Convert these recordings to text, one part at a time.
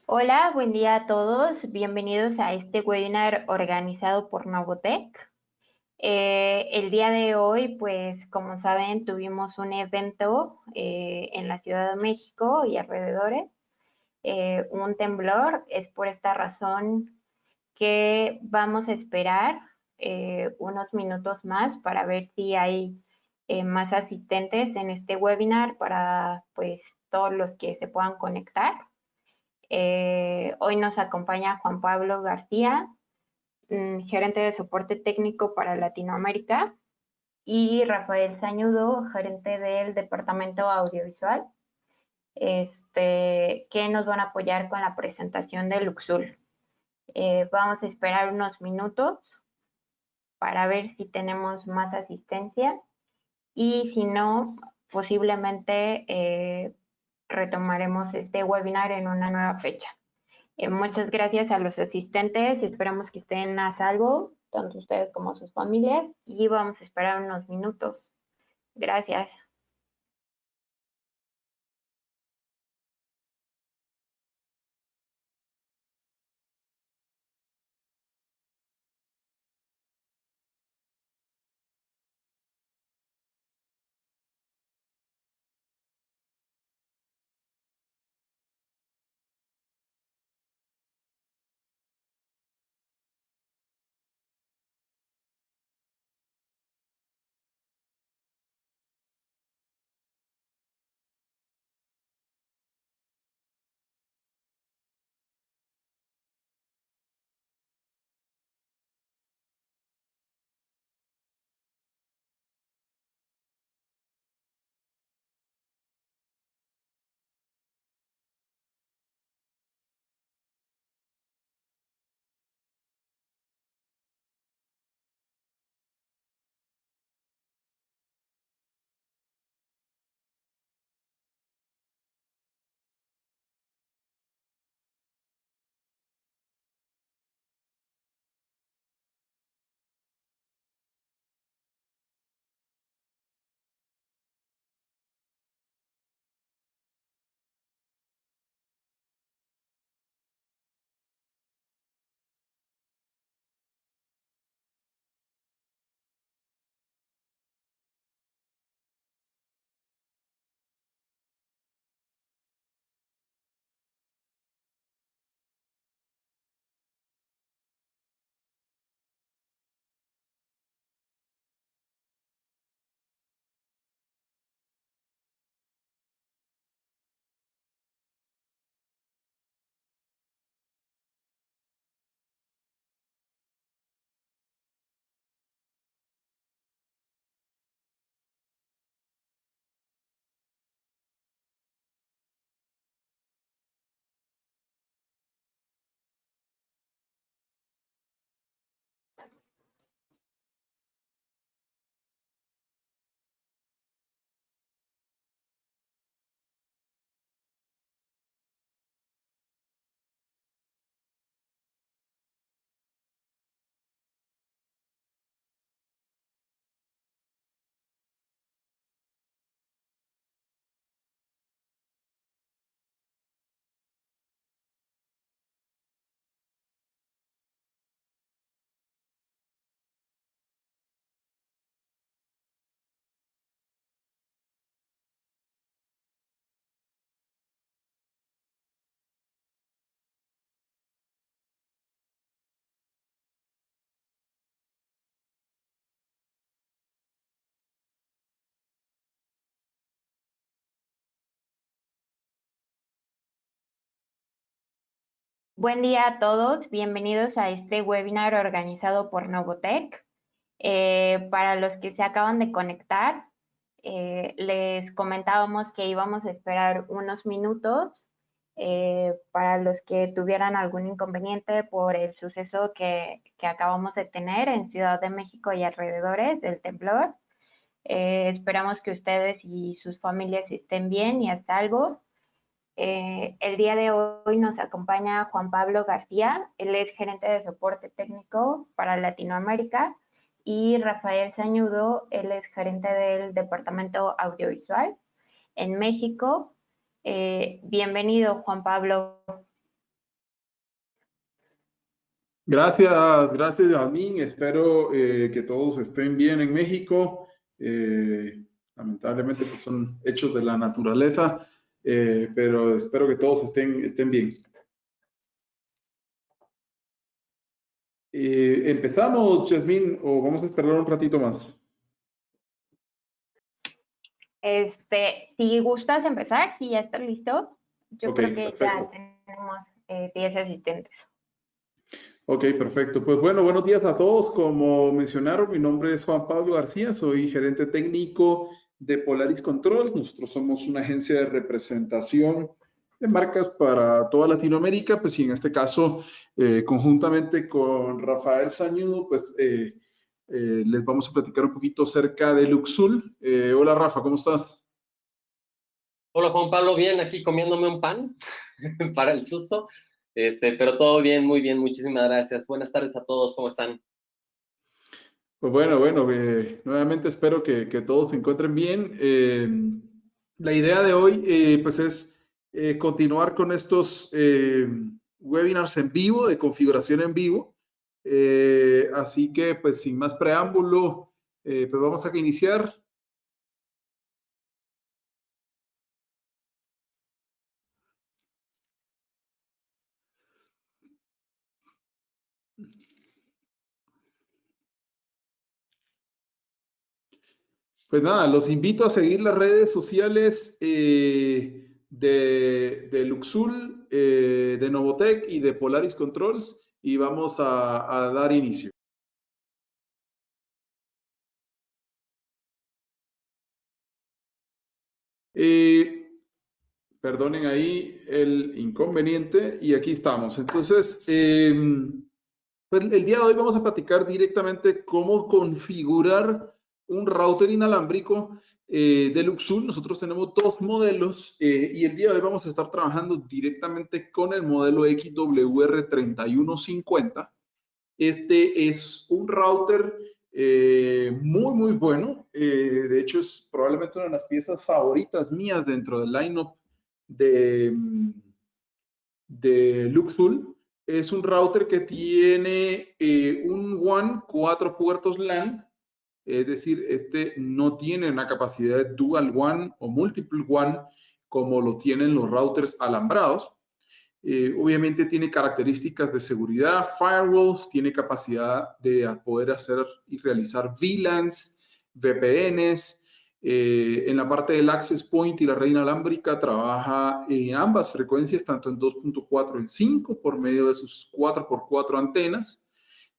Hola, buen día a todos. Bienvenidos a este webinar organizado por Novotech. El día de hoy, pues como saben, tuvimos un evento en la Ciudad de México y alrededores, un temblor. Es por esta razón que vamos a esperar unos minutos más para ver si hay más asistentes en este webinar para pues todos los que se puedan conectar. Hoy nos acompaña Juan Pablo García, gerente de soporte técnico para Latinoamérica, y Rafael Sañudo, gerente del departamento audiovisual, que nos van a apoyar con la presentación de Luxul. Vamos a esperar unos minutos para ver si tenemos más asistencia y si no, posiblemente retomaremos este webinar en una nueva fecha. Muchas gracias a los asistentes, esperamos que estén a salvo, tanto ustedes como sus familias, y vamos a esperar unos minutos. Gracias. Buen día a todos, bienvenidos a este webinar organizado por Novotech. Para los que se acaban de conectar, les comentábamos que íbamos a esperar unos minutos para los que tuvieran algún inconveniente por el suceso que acabamos de tener en Ciudad de México y alrededores del temblor. Esperamos que ustedes y sus familias estén bien y a salvo. El día de hoy nos acompaña Juan Pablo García, él es gerente de soporte técnico para Latinoamérica, y Rafael Sañudo, él es gerente del departamento audiovisual en México. Bienvenido, Juan Pablo. Gracias, Yasmín. Espero que todos estén bien en México. Lamentablemente, pues son hechos de la naturaleza, pero espero que todos estén bien. ¿Empezamos, Yasmín, o vamos a esperar un ratito más? Si gustas empezar, si ya estás listo, yo Ok, creo que ya perfecto. tenemos 10 asistentes. Ok, perfecto. Pues bueno, buenos días a todos. Como mencionaron, mi nombre es Juan Pablo García, soy gerente técnico de Polaris Control. Nosotros somos una agencia de representación de marcas para toda Latinoamérica, pues y en este caso, conjuntamente con Rafael Sañudo, pues les vamos a platicar un poquito acerca de Luxul. Hola Rafa, ¿cómo estás? Hola Juan Pablo, bien, aquí comiéndome un pan para el susto, pero todo bien, muy bien, muchísimas gracias. Buenas tardes a todos, ¿cómo están? Pues bueno, nuevamente espero que todos se encuentren bien. La idea de hoy pues es continuar con estos webinars en vivo, de configuración en vivo. Así que pues sin más preámbulo, pues vamos a iniciar. Pues nada, los invito a seguir las redes sociales de Luxul, de Novotec y de Polaris Controls y vamos a dar inicio. Perdonen ahí el inconveniente y aquí estamos. Entonces, pues el día de hoy vamos a platicar directamente cómo configurar un router inalámbrico de Luxul. Nosotros tenemos dos modelos y el día de hoy vamos a estar trabajando directamente con el modelo XWR3150. Este es un router muy bueno. De hecho, es probablemente una de las piezas favoritas mías dentro del lineup de, de Luxul. Es un router que tiene un WAN, 4 puertos LAN, es decir, este no tiene una capacidad de dual WAN o multiple WAN como lo tienen los routers alambrados. Obviamente tiene características de seguridad, firewalls, tiene capacidad de poder hacer y realizar VLANs, VPNs. En la parte del access point y la red inalámbrica trabaja en ambas frecuencias, tanto en 2.4 y en 5 por medio de sus 4x4 antenas.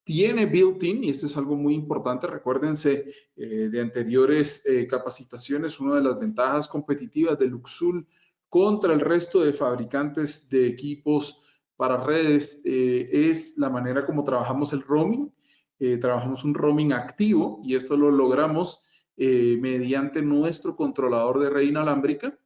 Tiene built-in, y esto es algo muy importante, recuérdense de anteriores capacitaciones, una de las ventajas competitivas de Luxul contra el resto de fabricantes de equipos para redes es la manera como trabajamos el roaming. Trabajamos un roaming activo y esto lo logramos mediante nuestro controlador de red inalámbrica.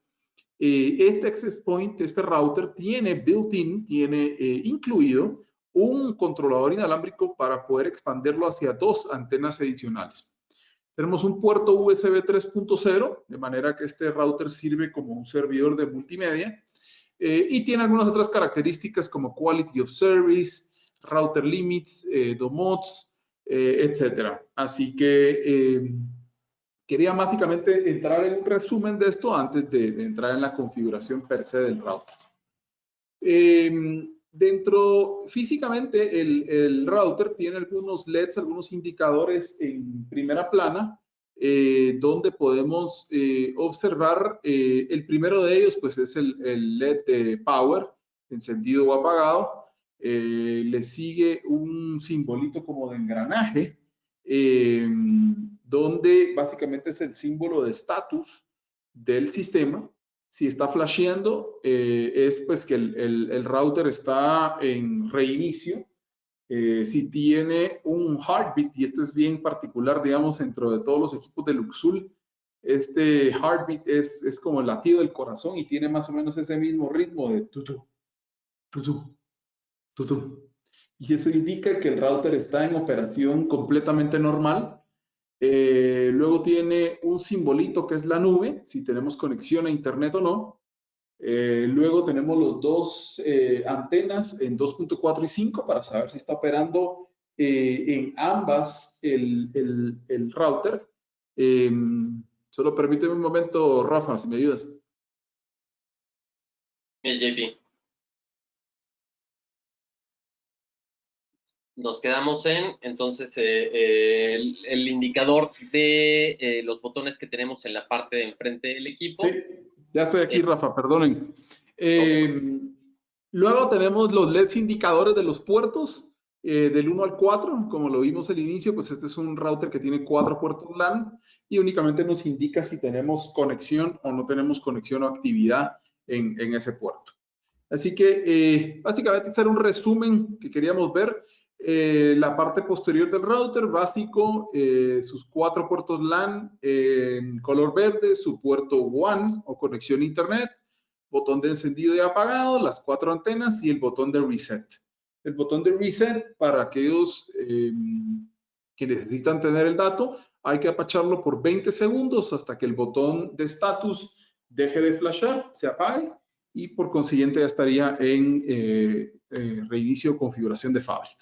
Este access point, este router, tiene built-in, tiene incluido un controlador inalámbrico para poder expandirlo hacia dos antenas adicionales. Tenemos un puerto USB 3.0, de manera que este router sirve como un servidor de multimedia y tiene algunas otras características como Quality of Service, Router Limits, DOMODs, etcétera. Así que quería básicamente entrar en un resumen de esto antes de entrar en la configuración per se del router. Físicamente, el router tiene algunos LEDs, algunos indicadores en primera plana, donde podemos observar, el primero de ellos, pues es el LED de power, encendido o apagado. Le sigue un simbolito como de engranaje, donde básicamente es el símbolo de estatus del sistema. Si está flasheando, es pues que el router está en reinicio. Si tiene un heartbeat, y esto es bien particular, digamos, dentro de todos los equipos de Luxul, este heartbeat es como el latido del corazón y tiene más o menos ese mismo ritmo de tutú, tutú, tutú. Y eso indica que el router está en operación completamente normal. Luego tiene un simbolito que es la nube, si tenemos conexión a internet o no. Luego tenemos los dos antenas en 2.4 y 5 para saber si está operando en ambas el router. Solo permíteme un momento, Rafa, si me ayudas. JP. Nos quedamos entonces, el indicador de los botones que tenemos en la parte de enfrente del equipo. Sí, ya estoy aquí, Rafa, perdonen. Luego tenemos los LEDs indicadores de los puertos, del 1 al 4, como lo vimos al inicio, pues este es un router que tiene 4 puertos LAN y únicamente nos indica si tenemos conexión o no tenemos conexión o actividad en ese puerto. Así que básicamente este era un resumen que queríamos ver. La parte posterior del router básico, sus 4 puertos LAN en color verde, su puerto WAN o conexión a internet, botón de encendido y apagado, las 4 antenas y el botón de reset. El botón de reset, para aquellos que necesitan tener el dato, hay que apacharlo por 20 segundos hasta que el botón de status deje de flashar, se apague y por consiguiente ya estaría en reinicio o configuración de fábrica.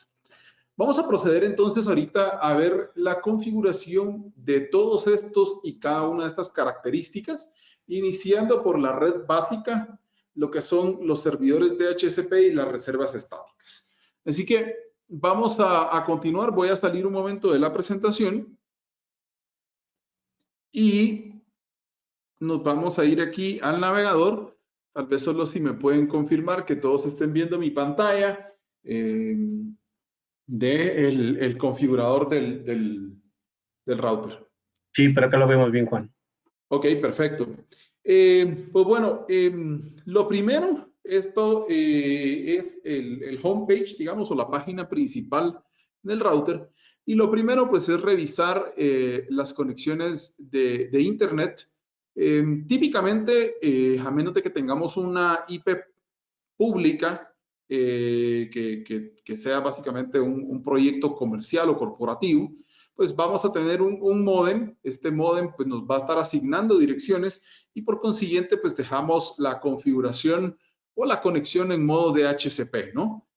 Vamos a proceder entonces ahorita a ver la configuración de todos estos y cada una de estas características, iniciando por la red básica, lo que son los servidores DHCP y las reservas estáticas. Así que vamos a continuar. Voy a salir un momento de la presentación y nos vamos a ir aquí al navegador. Tal vez solo si me pueden confirmar que todos estén viendo mi pantalla del configurador del router. Sí, pero acá lo vemos bien, Juan. Ok, perfecto. Pues bueno, lo primero, esto es el homepage, digamos, o la página principal del router. Y lo primero, pues, es revisar las conexiones de internet. Típicamente, a menos de que tengamos una IP pública, que sea básicamente un proyecto comercial o corporativo, pues vamos a tener un módem. Este módem pues nos va a estar asignando direcciones y por consiguiente pues dejamos la configuración o la conexión en modo DHCP, ¿no?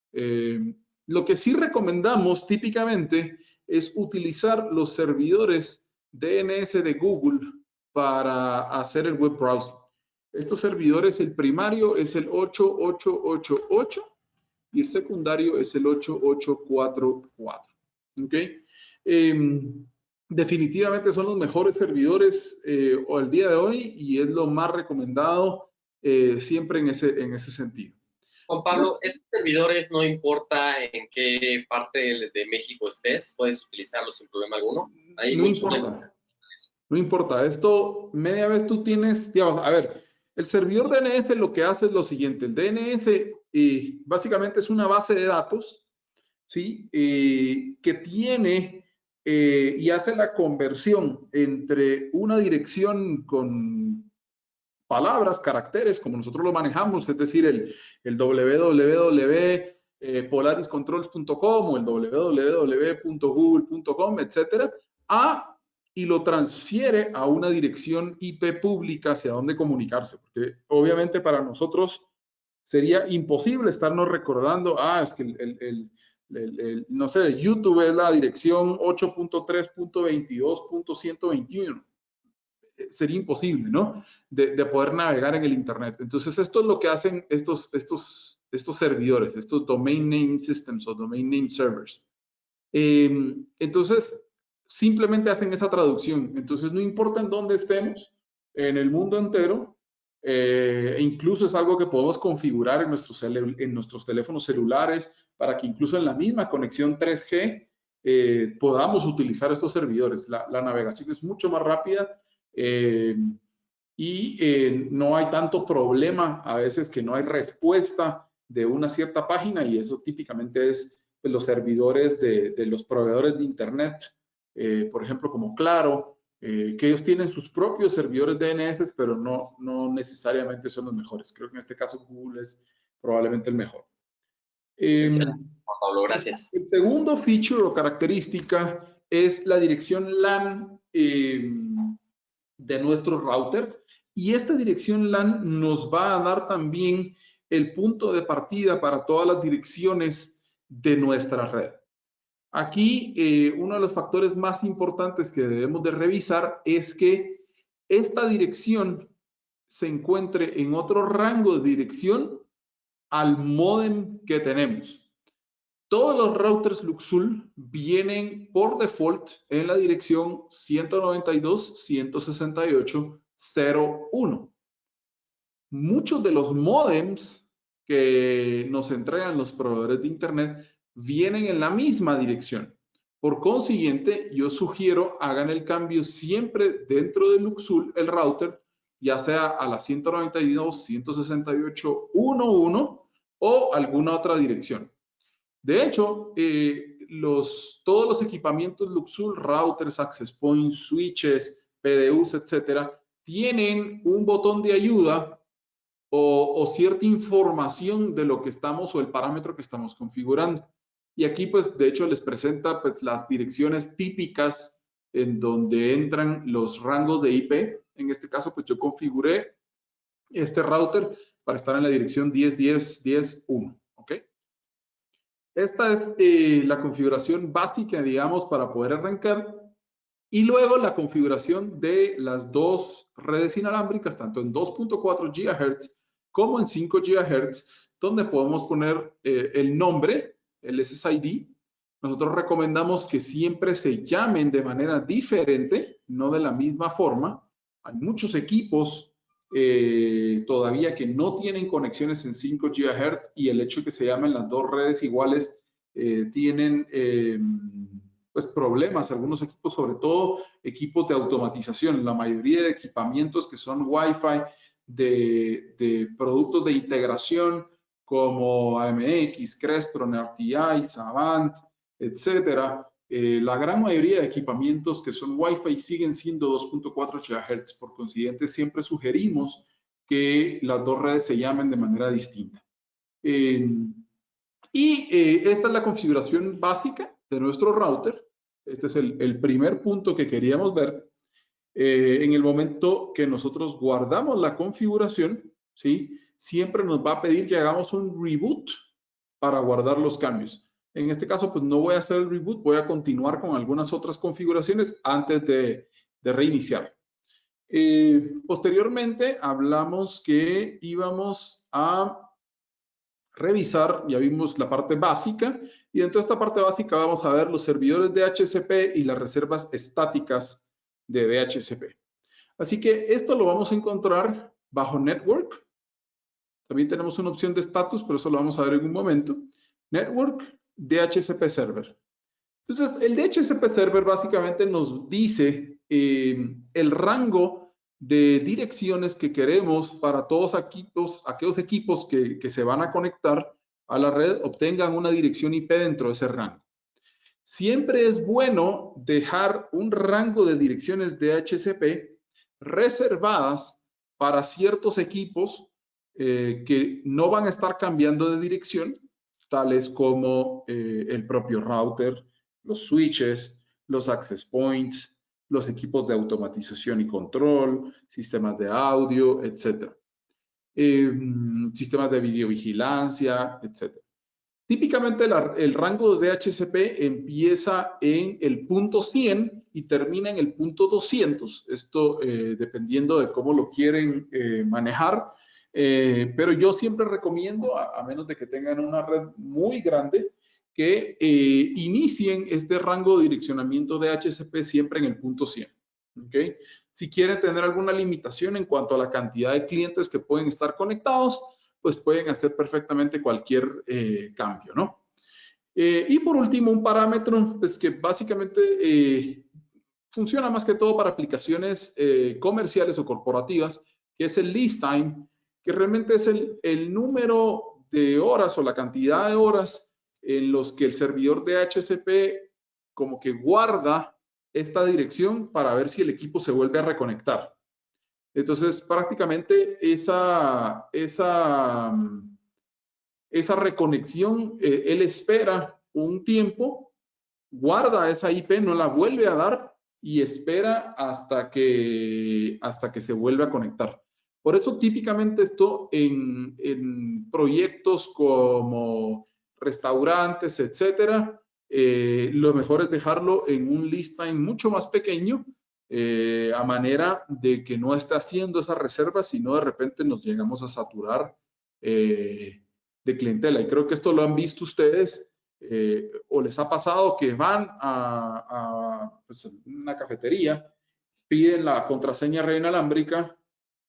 Lo que sí recomendamos típicamente es utilizar los servidores DNS de Google para hacer el web browsing. Estos servidores, el primario es el 8888 y el secundario es el 8844. ¿Ok? Definitivamente son los mejores servidores al día de hoy y es lo más recomendado siempre en ese sentido. Juan Pablo, estos servidores no importa en qué parte de México estés, puedes utilizarlos sin problema alguno. No importa. No importa. Esto, media vez tú tienes, digamos, a ver, el servidor DNS lo que hace es lo siguiente. El DNS básicamente es una base de datos, ¿sí? Que tiene y hace la conversión entre una dirección con palabras, caracteres, como nosotros lo manejamos, es decir, el www.polariscontrols.com o el www.google.com, etcétera, y lo transfiere a una dirección IP pública hacia donde comunicarse, porque obviamente para nosotros sería imposible estarnos recordando, es que no sé, YouTube es la dirección 8.3.22.121. Sería imposible, ¿no? De poder navegar en el Internet. Entonces, esto es lo que hacen estos servidores, estos Domain Name Systems o Domain Name Servers. Entonces, simplemente hacen esa traducción. Entonces, no importa en dónde estemos, en el mundo entero, incluso es algo que podemos configurar en nuestros teléfonos celulares para que incluso en la misma conexión 3G podamos utilizar estos servidores. La navegación es mucho más rápida y no hay tanto problema a veces que no hay respuesta de una cierta página y eso típicamente es pues, los servidores de los proveedores de Internet, por ejemplo, como Claro, que ellos tienen sus propios servidores DNS, pero no necesariamente son los mejores. Creo que en este caso Google es probablemente el mejor. Excelente, Juan Pablo, gracias. El segundo feature o característica es la dirección LAN de nuestro router. Y esta dirección LAN nos va a dar también el punto de partida para todas las direcciones de nuestra red. Aquí, uno de los factores más importantes que debemos de revisar es que esta dirección se encuentre en otro rango de dirección al módem que tenemos. Todos los routers Luxul vienen por default en la dirección 192.168.0.1. Muchos de los módems que nos entregan los proveedores de Internet vienen en la misma dirección. Por consiguiente, yo sugiero hagan el cambio siempre dentro de Luxul, el router, ya sea a la 192.168.1.1 o alguna otra dirección. De hecho, todos los equipamientos Luxul, routers, access points, switches, PDUs, etcétera, tienen un botón de ayuda o cierta información de lo que estamos o el parámetro que estamos configurando. Y aquí, pues, de hecho, les presenta pues, las direcciones típicas en donde entran los rangos de IP. En este caso, pues, yo configuré este router para estar en la dirección 10.10.10.1, ¿ok? Esta es la configuración básica, digamos, para poder arrancar. Y luego la configuración de las dos redes inalámbricas, tanto en 2.4 GHz como en 5 GHz, donde podemos poner el nombre, el SSID. Nosotros recomendamos que siempre se llamen de manera diferente, no de la misma forma. Hay muchos equipos todavía que no tienen conexiones en 5 GHz y el hecho de que se llamen las dos redes iguales tienen pues problemas, algunos equipos, sobre todo equipos de automatización. La mayoría de equipamientos que son Wi-Fi de productos de integración como AMX, Crestron, RTI, Savant, etcétera. La gran mayoría de equipamientos que son Wi-Fi siguen siendo 2.4 GHz. Por consiguiente, siempre sugerimos que las dos redes se llamen de manera distinta. Esta es la configuración básica de nuestro router. Este es el primer punto que queríamos ver. En el momento que nosotros guardamos la configuración, ¿sí? Siempre nos va a pedir que hagamos un reboot para guardar los cambios. En este caso, pues no voy a hacer el reboot, voy a continuar con algunas otras configuraciones antes de reiniciar. Posteriormente, hablamos que íbamos a revisar, ya vimos la parte básica, y dentro de esta parte básica vamos a ver los servidores DHCP y las reservas estáticas de DHCP. Así que esto lo vamos a encontrar bajo Network. También tenemos una opción de status, pero eso lo vamos a ver en un momento. Network, DHCP Server. Entonces, el DHCP Server básicamente nos dice el rango de direcciones que queremos para todos aquellos equipos que se van a conectar a la red obtengan una dirección IP dentro de ese rango. Siempre es bueno dejar un rango de direcciones DHCP reservadas para ciertos equipos que no van a estar cambiando de dirección, tales como el propio router, los switches, los access points, los equipos de automatización y control, sistemas de audio, etc. Sistemas de videovigilancia, etc. Típicamente el rango de DHCP empieza en el punto 100 y termina en el punto 200. Esto dependiendo de cómo lo quieren manejar. Pero yo siempre recomiendo, a menos de que tengan una red muy grande, que inicien este rango de direccionamiento de DHCP siempre en el punto 100. ¿Okay? Si quieren tener alguna limitación en cuanto a la cantidad de clientes que pueden estar conectados, pues pueden hacer perfectamente cualquier cambio, ¿no? Y por último, un parámetro pues, que básicamente funciona más que todo para aplicaciones comerciales o corporativas, que es el lease time, que realmente es el número de horas o la cantidad de horas en los que el servidor de DHCP como que guarda esta dirección para ver si el equipo se vuelve a reconectar. Entonces, prácticamente esa reconexión, él espera un tiempo, guarda esa IP, no la vuelve a dar y espera hasta que se vuelve a conectar. Por eso típicamente esto en proyectos como restaurantes, etcétera, lo mejor es dejarlo en un list time mucho más pequeño, a manera de que no esté haciendo esas reservas, sino de repente nos llegamos a saturar de clientela. Y creo que esto lo han visto ustedes, o les ha pasado que van a pues, una cafetería, piden la contraseña red inalámbrica,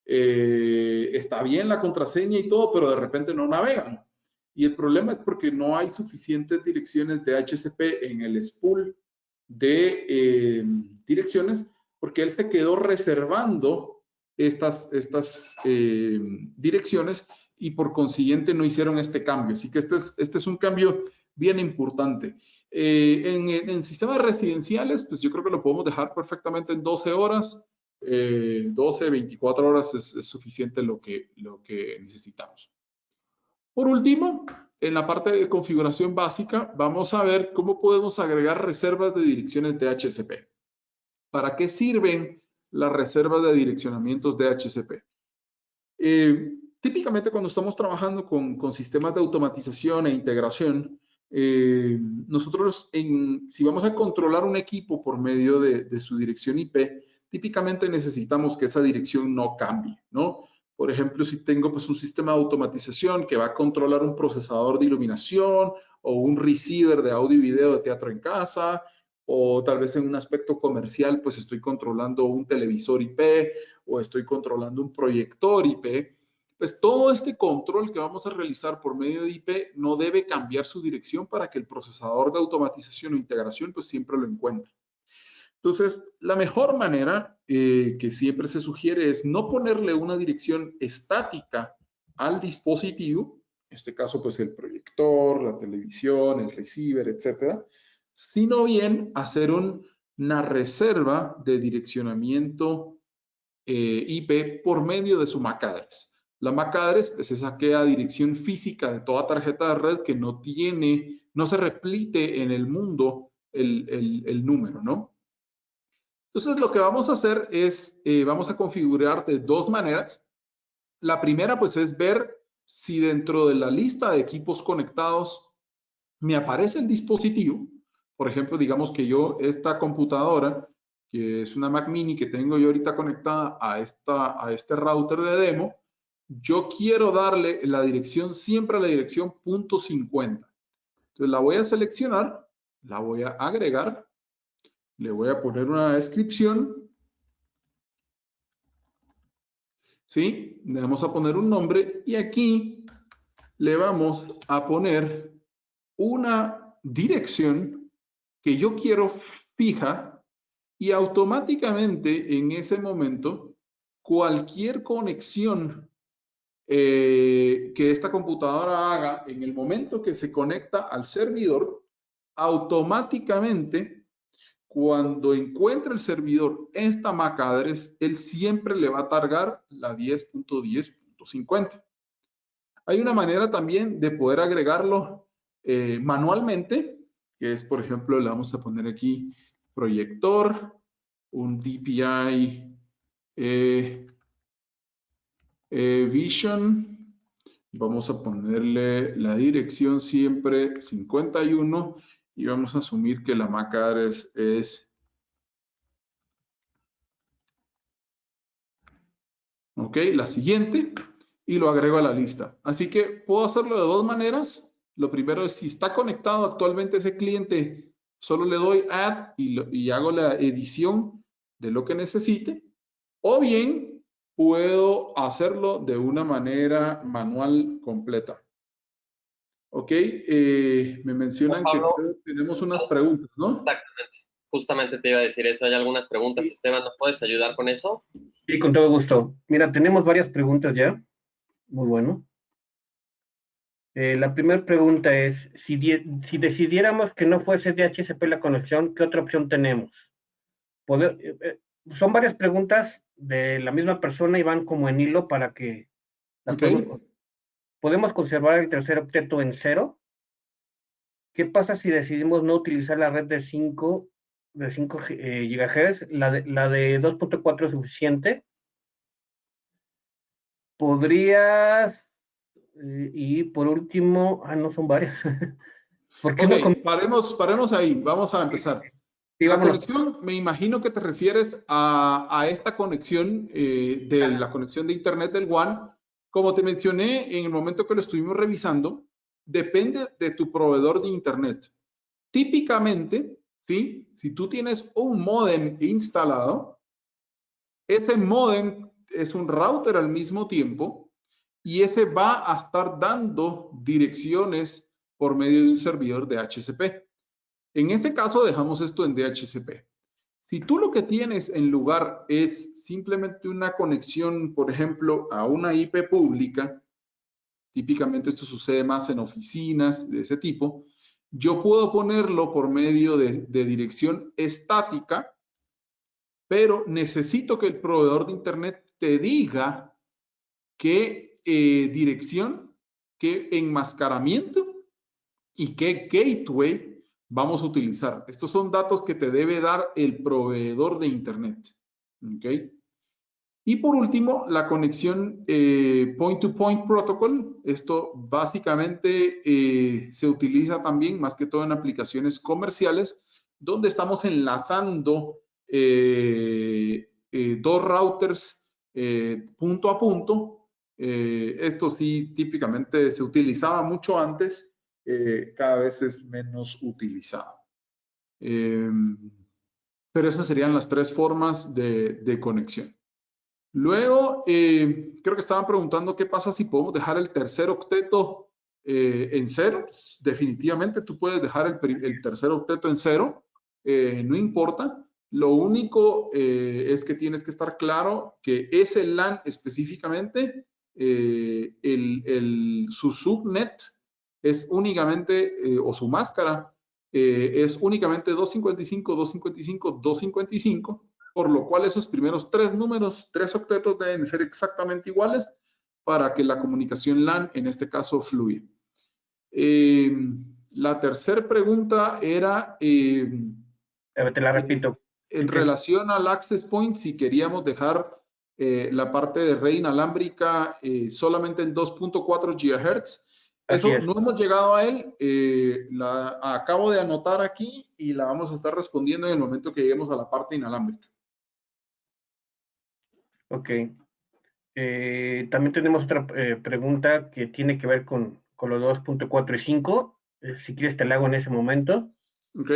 está bien la contraseña y todo, pero de repente no navegan. Y el problema es porque no hay suficientes direcciones de DHCP en el spool de direcciones, porque él se quedó reservando estas direcciones y por consiguiente no hicieron este cambio. Así que este es un cambio bien importante. En sistemas residenciales, pues yo creo que lo podemos dejar perfectamente en 12 horas. 12, 24 horas es suficiente lo que necesitamos. Por último, en la parte de configuración básica, vamos a ver cómo podemos agregar reservas de direcciones DHCP. ¿Para qué sirven las reservas de direccionamientos DHCP? Típicamente cuando estamos trabajando con sistemas de automatización e integración, nosotros, si vamos a controlar un equipo por medio de su dirección IP, típicamente necesitamos que esa dirección no cambie, ¿no? Por ejemplo, si tengo pues, un sistema de automatización que va a controlar un procesador de iluminación o un receiver de audio y video de teatro en casa, o tal vez en un aspecto comercial, pues estoy controlando un televisor IP o estoy controlando un proyector IP, pues todo este control que vamos a realizar por medio de IP no debe cambiar su dirección para que el procesador de automatización o integración pues siempre lo encuentre. Entonces, la mejor manera que siempre se sugiere es no ponerle una dirección estática al dispositivo, en este caso pues el proyector, la televisión, el receiver, etcétera, sino bien hacer una reserva de direccionamiento IP por medio de su MAC address. La MAC address pues, es aquella dirección física de toda tarjeta de red que no se repite en el mundo el número, ¿no? Entonces, lo que vamos a hacer es, vamos a configurar de dos maneras. La primera, pues, es ver si dentro de la lista de equipos conectados me aparece el dispositivo. Por ejemplo, digamos que yo, esta computadora, que es una Mac Mini que tengo yo ahorita conectada a este router de demo, yo quiero darle la dirección, siempre a la dirección .50. Entonces, la voy a seleccionar, la voy a agregar, le voy a poner una descripción, ¿sí? Le vamos a poner un nombre y aquí le vamos a poner una dirección que yo quiero fija y automáticamente en ese momento cualquier conexión que esta computadora haga en el momento que se conecta al servidor, automáticamente cuando encuentre el servidor esta MAC address, él siempre le va a targar la 10.10.50. Hay una manera también de poder agregarlo manualmente, que es, por ejemplo, le vamos a poner aquí proyector, un DPI Vision. Vamos a ponerle la dirección siempre 51 y vamos a asumir que la MAC address es ok, la siguiente, y lo agrego a la lista. Así que puedo hacerlo de dos maneras. Lo primero es si está conectado actualmente ese cliente, solo le doy add y hago la edición de lo que necesite. O bien puedo hacerlo de una manera manual completa. Ok, me mencionan Pablo, que tenemos unas preguntas, ¿no? Exactamente. Justamente te iba a decir eso. Hay algunas preguntas. Sí. Esteban, ¿nos puedes ayudar con eso? Sí, con todo gusto. Mira, tenemos varias preguntas ya. Muy bueno. La primera pregunta es, si decidiéramos que no fuese DHCP la conexión, ¿qué otra opción tenemos? Son varias preguntas de la misma persona y van como en hilo para que las Ok. podemos conservar el tercer octeto en 0. ¿Qué pasa si decidimos no utilizar la red de 5 de 5 GHz, la de 2.4 es suficiente. Podrías, y por último, no son varias. ¿Por qué no? Ok, paremos ahí. Vamos a empezar. Sí, La vámonos. conexión, me imagino que te refieres a esta conexión de la conexión de Internet del WAN. Como te mencioné en el momento que lo estuvimos revisando, depende de tu proveedor de Internet. Típicamente, ¿sí? Si tú tienes un módem instalado, ese módem es un router al mismo tiempo y ese va a estar dando direcciones por medio de un servidor de DHCP. En este caso dejamos esto en DHCP. Si tú lo que tienes en lugar es simplemente una conexión, por ejemplo, a una IP pública, típicamente esto sucede más en oficinas de ese tipo, yo puedo ponerlo por medio de dirección estática, pero necesito que el proveedor de Internet te diga qué dirección, qué enmascaramiento y qué gateway vamos a utilizar. Estos son datos que te debe dar el proveedor de Internet. ¿Okay? Y por último, la conexión point-to-point protocol. Esto básicamente se utiliza también más que todo en aplicaciones comerciales, donde estamos enlazando dos routers punto a punto. Esto sí típicamente se utilizaba mucho antes, cada vez es menos utilizado. Pero esas serían las tres formas de conexión. Luego, creo que estaban preguntando qué pasa si podemos dejar el tercer octeto en cero. Pues, definitivamente tú puedes dejar el tercer octeto en cero, no importa. Lo único es que tienes que estar claro que ese LAN específicamente, su subnet es únicamente, o su máscara, es únicamente 255, 255, 255. Por lo cual esos primeros tres números, tres octetos deben ser exactamente iguales para que la comunicación LAN, en este caso, fluya. La tercera pregunta era... Te la repito. En relación al access point, si queríamos dejar la parte de red inalámbrica solamente en 2.4 GHz. Eso no hemos llegado a él, la acabo de anotar aquí y la vamos a estar respondiendo en el momento que lleguemos a la parte inalámbrica. Ok. También tenemos otra pregunta que tiene que ver con los 2.4 y 5. Si quieres te la hago en ese momento. Ok.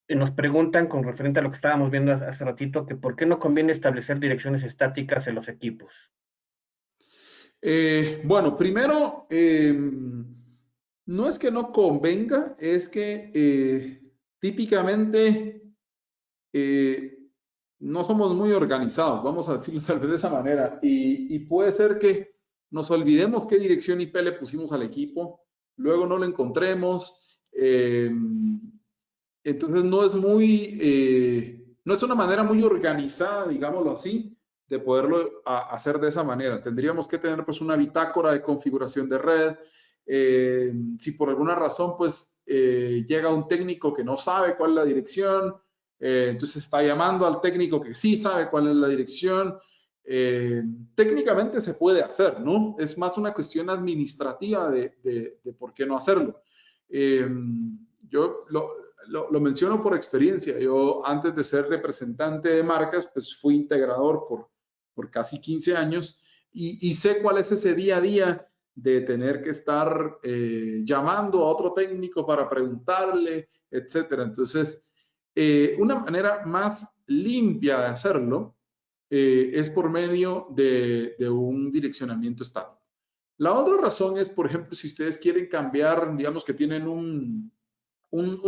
Nos preguntan con referente a lo que estábamos viendo hace ratito, que por qué no conviene establecer direcciones estáticas en los equipos. Bueno, primero, no es que no convenga, es que típicamente no somos muy organizados, vamos a decirlo tal vez de esa manera, y puede ser que nos olvidemos qué dirección IP le pusimos al equipo, luego no lo encontremos, entonces no es no es una manera muy organizada, digámoslo así, de poderlo hacer de esa manera. Tendríamos que tener pues una bitácora de configuración de red. Si por alguna razón pues llega un técnico que no sabe cuál es la dirección, entonces está llamando al técnico que sí sabe cuál es la dirección. Técnicamente se puede hacer, ¿no? Es más una cuestión administrativa de por qué no hacerlo. Yo lo menciono por experiencia. Yo antes de ser representante de marcas, pues fui integrador por casi 15 años y sé cuál es ese día a día de tener que estar llamando a otro técnico para preguntarle, etcétera. Entonces, una manera más limpia de hacerlo es por medio de un direccionamiento estático. La otra razón es, por ejemplo, si ustedes quieren cambiar, digamos que tienen un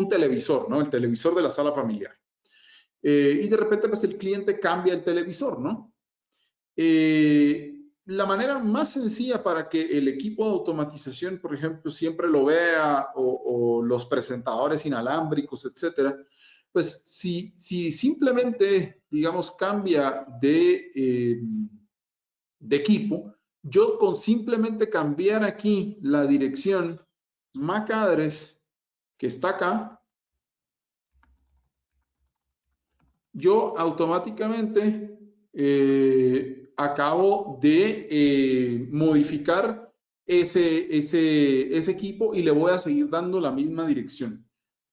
televisor, ¿no? El televisor de la sala familiar. Y de repente, pues el cliente cambia el televisor, ¿no? La manera más sencilla para que el equipo de automatización, por ejemplo, siempre lo vea o los presentadores inalámbricos, etcétera, pues si simplemente, digamos, cambia de equipo, yo con simplemente cambiar aquí la dirección MAC address que está acá, yo automáticamente acabo de modificar ese equipo y le voy a seguir dando la misma dirección.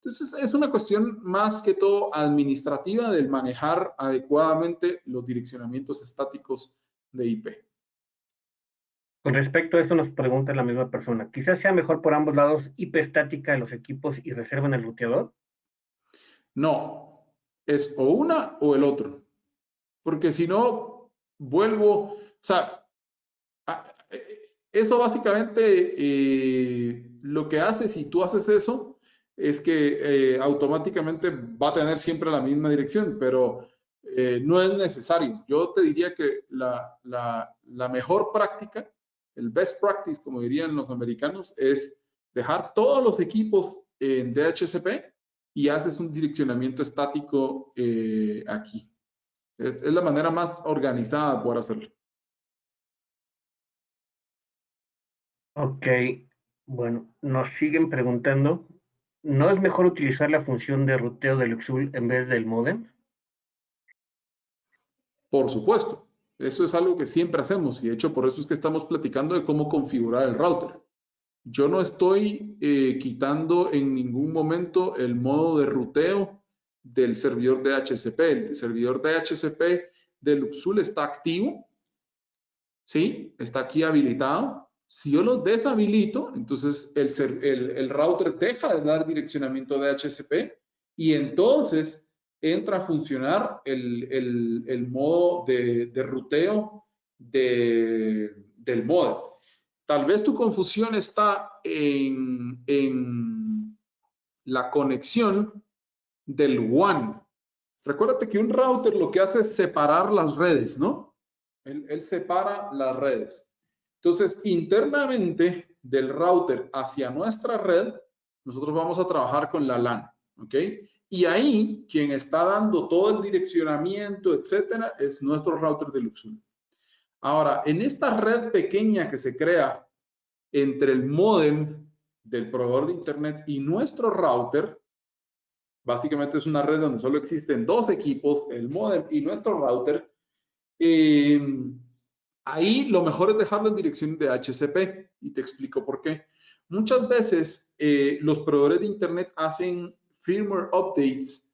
Entonces, es una cuestión más que todo administrativa del manejar adecuadamente los direccionamientos estáticos de IP. Con respecto a esto nos pregunta la misma persona, ¿quizás sea mejor por ambos lados IP estática de los equipos y reserva en el ruteador? No, es o una o el otro. Porque si no, vuelvo, o sea, eso básicamente lo que hace si tú haces eso es que automáticamente va a tener siempre la misma dirección, pero no es necesario. Yo te diría que la mejor práctica, el best practice, como dirían los americanos, es dejar todos los equipos en DHCP y haces un direccionamiento estático aquí. Es la manera más organizada de poder hacerlo. Ok, bueno, nos siguen preguntando, ¿no es mejor utilizar la función de ruteo del Luxul en vez del modem? Por supuesto, eso es algo que siempre hacemos y de hecho por eso es que estamos platicando de cómo configurar el router. Yo no estoy quitando en ningún momento el modo de ruteo del servidor DHCP. El servidor DHCP de Luxul está activo, ¿sí? Está aquí habilitado. Si yo lo deshabilito, entonces el router deja de dar direccionamiento DHCP y entonces entra a funcionar el modo de ruteo del modem. Tal vez tu confusión está en la conexión del WAN. Recuérdate que un router lo que hace es separar las redes, ¿no? Él separa las redes. Entonces, internamente del router hacia nuestra red, nosotros vamos a trabajar con la LAN, ¿ok? Y ahí, quien está dando todo el direccionamiento, etcétera, es nuestro router de Luxul. Ahora, en esta red pequeña que se crea entre el módem del proveedor de internet y nuestro router, básicamente es una red donde solo existen dos equipos, el módem y nuestro router. Ahí lo mejor es dejarlo en dirección de HCP y te explico por qué. Muchas veces los proveedores de internet hacen firmware updates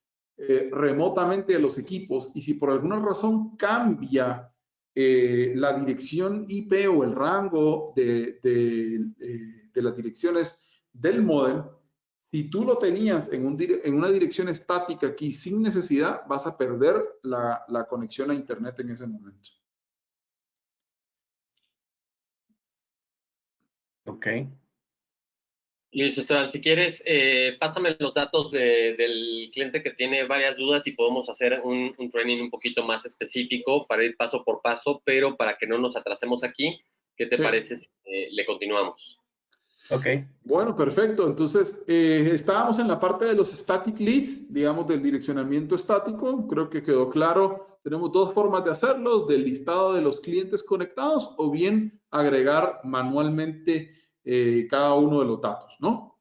remotamente a los equipos y si por alguna razón cambia la dirección IP o el rango de las direcciones del módem, si tú lo tenías en una dirección estática aquí sin necesidad, vas a perder la conexión a internet en ese momento. Ok. Listo, Esteban. Si quieres, pásame los datos del cliente que tiene varias dudas y podemos hacer un training un poquito más específico para ir paso por paso, pero para que no nos atrasemos aquí, ¿qué te parece si le continuamos? Ok. Bueno, perfecto. Entonces, estábamos en la parte de los static leads, digamos, del direccionamiento estático. Creo que quedó claro. Tenemos dos formas de hacerlos, del listado de los clientes conectados o bien agregar manualmente cada uno de los datos, ¿no?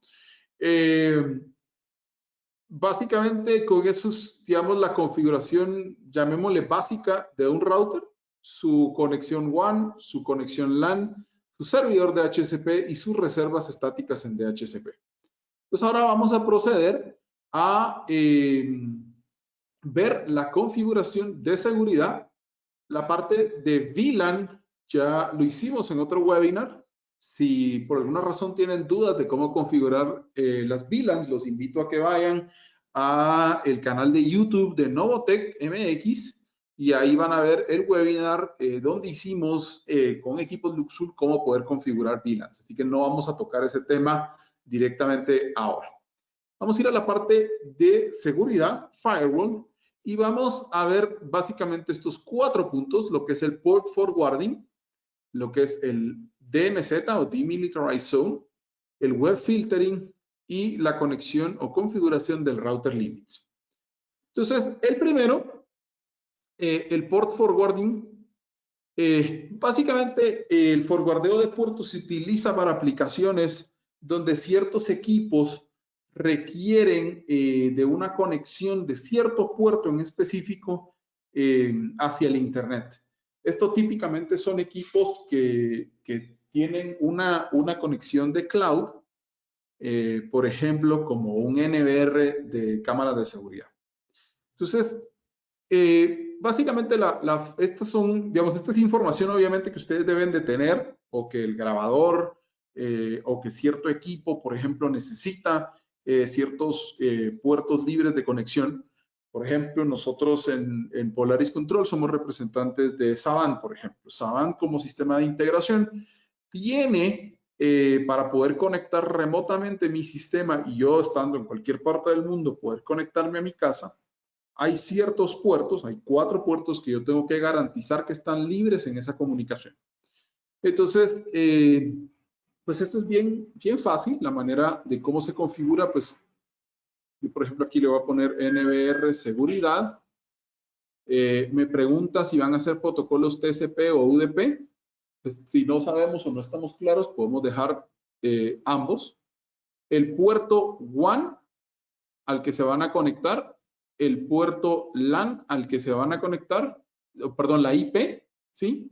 Básicamente, con eso es, digamos, la configuración, llamémosle básica, de un router, su conexión WAN, su conexión LAN, su servidor de DHCP y sus reservas estáticas en DHCP. Pues ahora vamos a proceder a ver la configuración de seguridad. La parte de VLAN ya lo hicimos en otro webinar. Si por alguna razón tienen dudas de cómo configurar las VLANs, los invito a que vayan a el canal de YouTube de Novotec MX y ahí van a ver el webinar donde hicimos con equipos Luxul cómo poder configurar VLANs. Así que no vamos a tocar ese tema directamente ahora. Vamos a ir a la parte de seguridad, firewall, y vamos a ver básicamente estos 4 puntos, lo que es el port forwarding, lo que es el DMZ o Demilitarized Zone, el web filtering y la conexión o configuración del router limits. Entonces, el primero, el port forwarding, básicamente el forwardeo de puertos se utiliza para aplicaciones donde ciertos equipos requieren de una conexión de cierto puerto en específico hacia el Internet. Esto típicamente son equipos que tienen una conexión de cloud, por ejemplo, como un NVR de cámaras de seguridad. Entonces, básicamente estas son, digamos, esta es información obviamente que ustedes deben de tener, o que el grabador o que cierto equipo, por ejemplo, necesita ciertos puertos libres de conexión. Por ejemplo, nosotros en Polaris Control somos representantes de Savant, por ejemplo. Savant como sistema de integración tiene para poder conectar remotamente mi sistema y yo estando en cualquier parte del mundo poder conectarme a mi casa. Hay ciertos puertos, hay 4 puertos que yo tengo que garantizar que están libres en esa comunicación. Entonces, pues esto es bien fácil, la manera de cómo se configura, pues yo por ejemplo aquí le voy a poner NVR seguridad. Me pregunta si van a hacer protocolos TCP o UDP. Pues, si no sabemos o no estamos claros, podemos dejar ambos. El puerto WAN al que se van a conectar, el puerto LAN al que se van a conectar, perdón, la IP, ¿sí?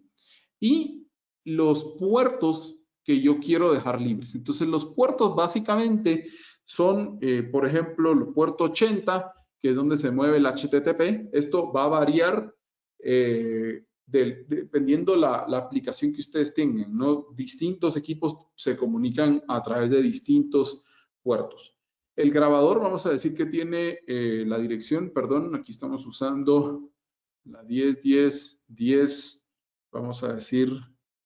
Y los puertos que yo quiero dejar libres. Entonces, los puertos básicamente son, por ejemplo, el puerto 80, que es donde se mueve el HTTP. Esto va a variar dependiendo la aplicación que ustedes tengan, ¿no? Distintos equipos se comunican a través de distintos puertos. El grabador, vamos a decir que tiene la dirección, perdón, aquí estamos usando la 10, vamos a decir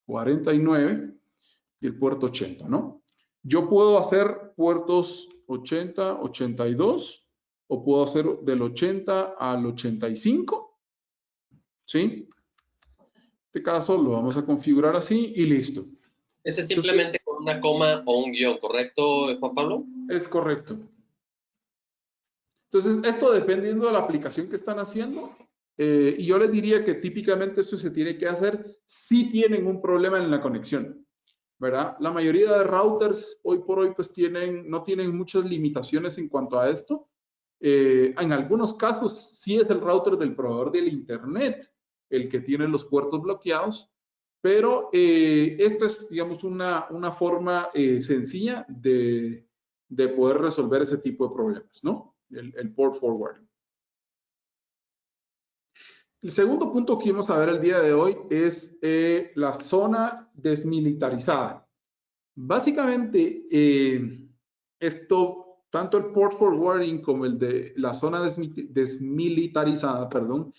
49 y el puerto 80, ¿no? Yo puedo hacer puertos 80, 82 o puedo hacer del 80 al 85, ¿sí? En este caso lo vamos a configurar así y listo. Ese es simplemente con una coma o un guión, ¿correcto, Juan Pablo? Es correcto. Entonces, esto dependiendo de la aplicación que están haciendo, y yo les diría que típicamente esto se tiene que hacer si tienen un problema en la conexión, ¿verdad? La mayoría de routers hoy por hoy pues no tienen muchas limitaciones en cuanto a esto. En algunos casos sí es el router del proveedor del Internet el que tiene los puertos bloqueados, pero esto es, digamos, una forma sencilla de poder resolver ese tipo de problemas, ¿no? El port forwarding. El segundo punto que vamos a ver el día de hoy es la zona desmilitarizada. Básicamente, esto, tanto el port forwarding como el de la zona desmilitarizada, perdón,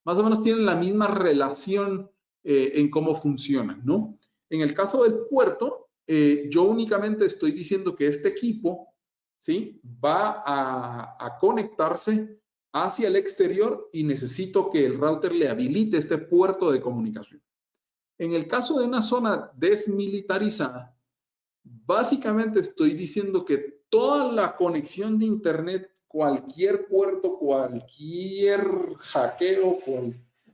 más o menos tienen la misma relación en cómo funcionan, ¿no? En el caso del puerto, yo únicamente estoy diciendo que este equipo, ¿sí? Va a conectarse hacia el exterior y necesito que el router le habilite este puerto de comunicación. En el caso de una zona desmilitarizada, básicamente estoy diciendo que toda la conexión de Internet, cualquier puerto, cualquier hackeo,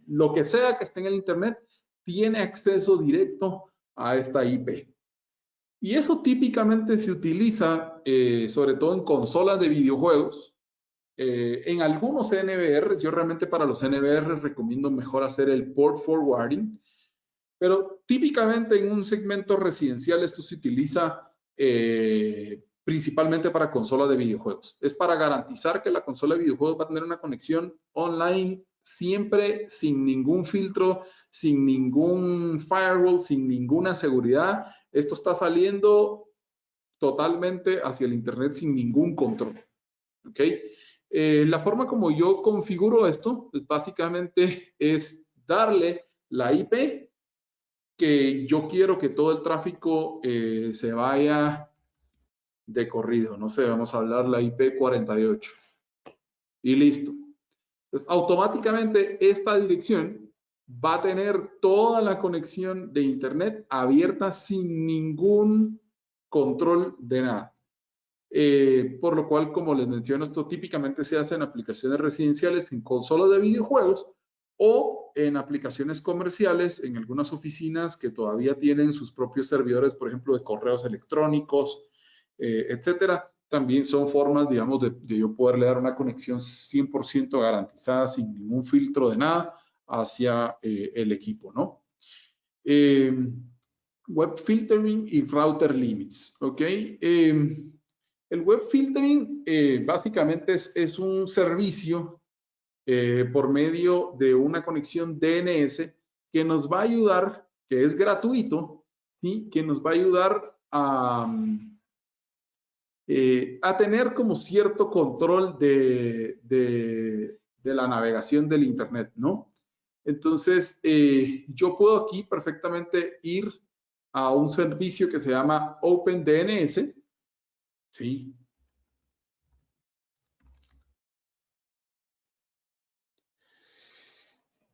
lo que sea que esté en el Internet, tiene acceso directo a esta IP. Y eso típicamente se utiliza, sobre todo en consolas de videojuegos. En algunos NVRs, yo realmente para los NVRs recomiendo mejor hacer el port forwarding, pero típicamente en un segmento residencial esto se utiliza principalmente para consolas de videojuegos. Es para garantizar que la consola de videojuegos va a tener una conexión online siempre sin ningún filtro, sin ningún firewall, sin ninguna seguridad. Esto está saliendo totalmente hacia el Internet sin ningún control. ¿Ok? La forma como yo configuro esto, pues básicamente es darle la IP que yo quiero que todo el tráfico se vaya de corrido. No sé, vamos a hablar la IP 48. Y listo. Entonces, automáticamente esta dirección va a tener toda la conexión de Internet abierta sin ningún control de nada. Por lo cual, como les menciono, esto típicamente se hace en aplicaciones residenciales, en consolas de videojuegos o en aplicaciones comerciales, en algunas oficinas que todavía tienen sus propios servidores, por ejemplo, de correos electrónicos, etcétera. también son formas, digamos, de yo poderle dar una conexión 100% garantizada sin ningún filtro de nada hacia el equipo, ¿no? Web filtering y router limits, ¿ok? El web filtering básicamente es un servicio por medio de una conexión DNS que nos va a ayudar, que es gratuito, ¿sí? Que nos va a ayudar a tener como cierto control de la navegación del Internet, ¿no? Entonces, yo puedo aquí perfectamente ir a un servicio que se llama OpenDNS, ¿sí?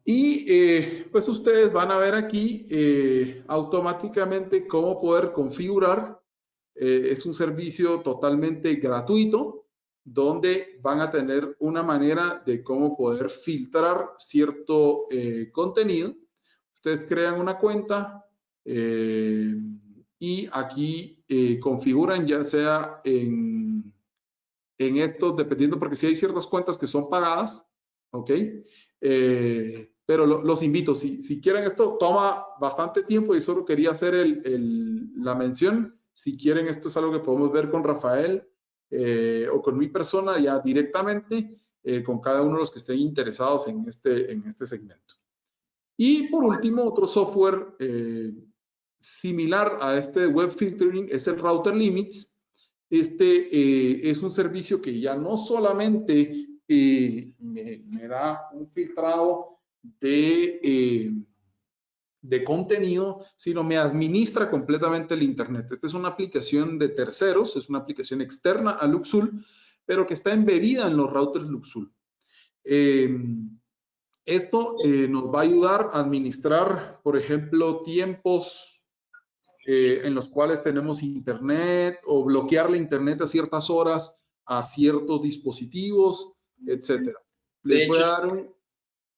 Y pues ustedes van a ver aquí automáticamente cómo poder configurar. Es un servicio totalmente gratuito donde van a tener una manera de cómo poder filtrar cierto contenido. Ustedes crean una cuenta y aquí configuran ya sea en estos, dependiendo, porque si hay ciertas cuentas que son pagadas, ¿ok? Pero los invito, si quieren esto, toma bastante tiempo y solo quería hacer la mención. Si quieren, esto es algo que podemos ver con Rafael o con mi persona ya directamente, con cada uno de los que estén interesados en este segmento. Y por último, otro software similar a este web filtering es el Router Limits. Este es un servicio que ya no solamente me da un filtrado de contenido, sino me administra completamente el Internet. Esta es una aplicación de terceros, es una aplicación externa a Luxul, pero que está embebida en los routers Luxul. Esto nos va a ayudar a administrar, por ejemplo, tiempos en los cuales tenemos internet o bloquear la internet a ciertas horas a ciertos dispositivos, etcétera. Les voy a dar un...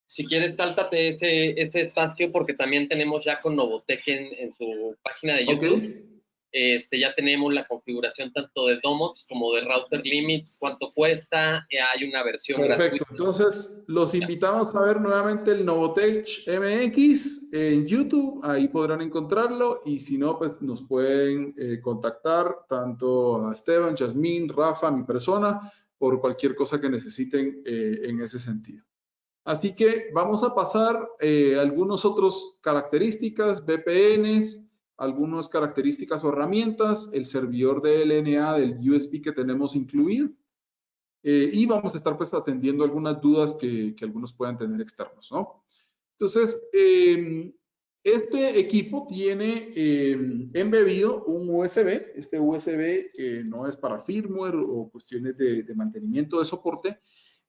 Si quieres, sáltate ese espacio porque también tenemos ya con Novotec en su página de YouTube. Okay. Ya tenemos la configuración tanto de Domox como de Router Limits, cuánto cuesta, hay una versión Perfecto. gratuita. Entonces, los invitamos a ver nuevamente el Novotec MX en YouTube, ahí podrán encontrarlo y si no, pues nos pueden contactar tanto a Esteban, Yasmín, Rafa, mi persona, por cualquier cosa que necesiten en ese sentido. Así que vamos a pasar a algunas otras características, VPNs, algunas características o herramientas, el servidor de LNA del USB que tenemos incluido. Y vamos a estar pues atendiendo algunas dudas que algunos puedan tener externos, ¿no? Entonces, este equipo tiene embebido un USB. Este USB no es para firmware o cuestiones de mantenimiento de soporte.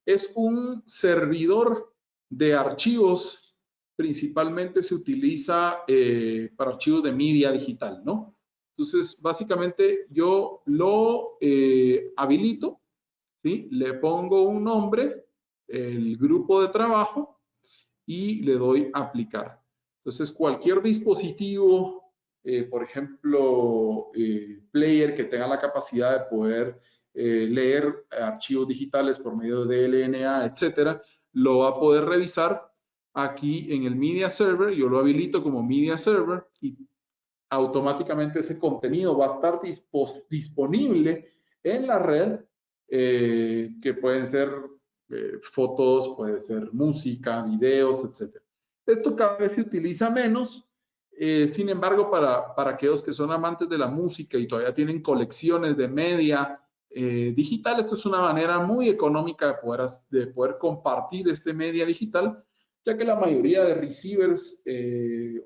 Es un servidor de archivos, principalmente se utiliza para archivos de media digital, ¿no? Entonces, básicamente yo lo habilito, ¿sí? Le pongo un nombre, el grupo de trabajo y le doy aplicar. Entonces, cualquier dispositivo, por ejemplo, player que tenga la capacidad de poder leer archivos digitales por medio de LNA, etcétera, lo va a poder revisar aquí en el Media Server. Yo lo habilito como Media Server y automáticamente ese contenido va a estar disponible en la red, que pueden ser fotos, puede ser música, videos, etcétera. Esto cada vez se utiliza menos. Sin embargo, para aquellos que son amantes de la música y todavía tienen colecciones de media digital, esto es una manera muy económica de poder compartir este media digital, ya que la mayoría de receivers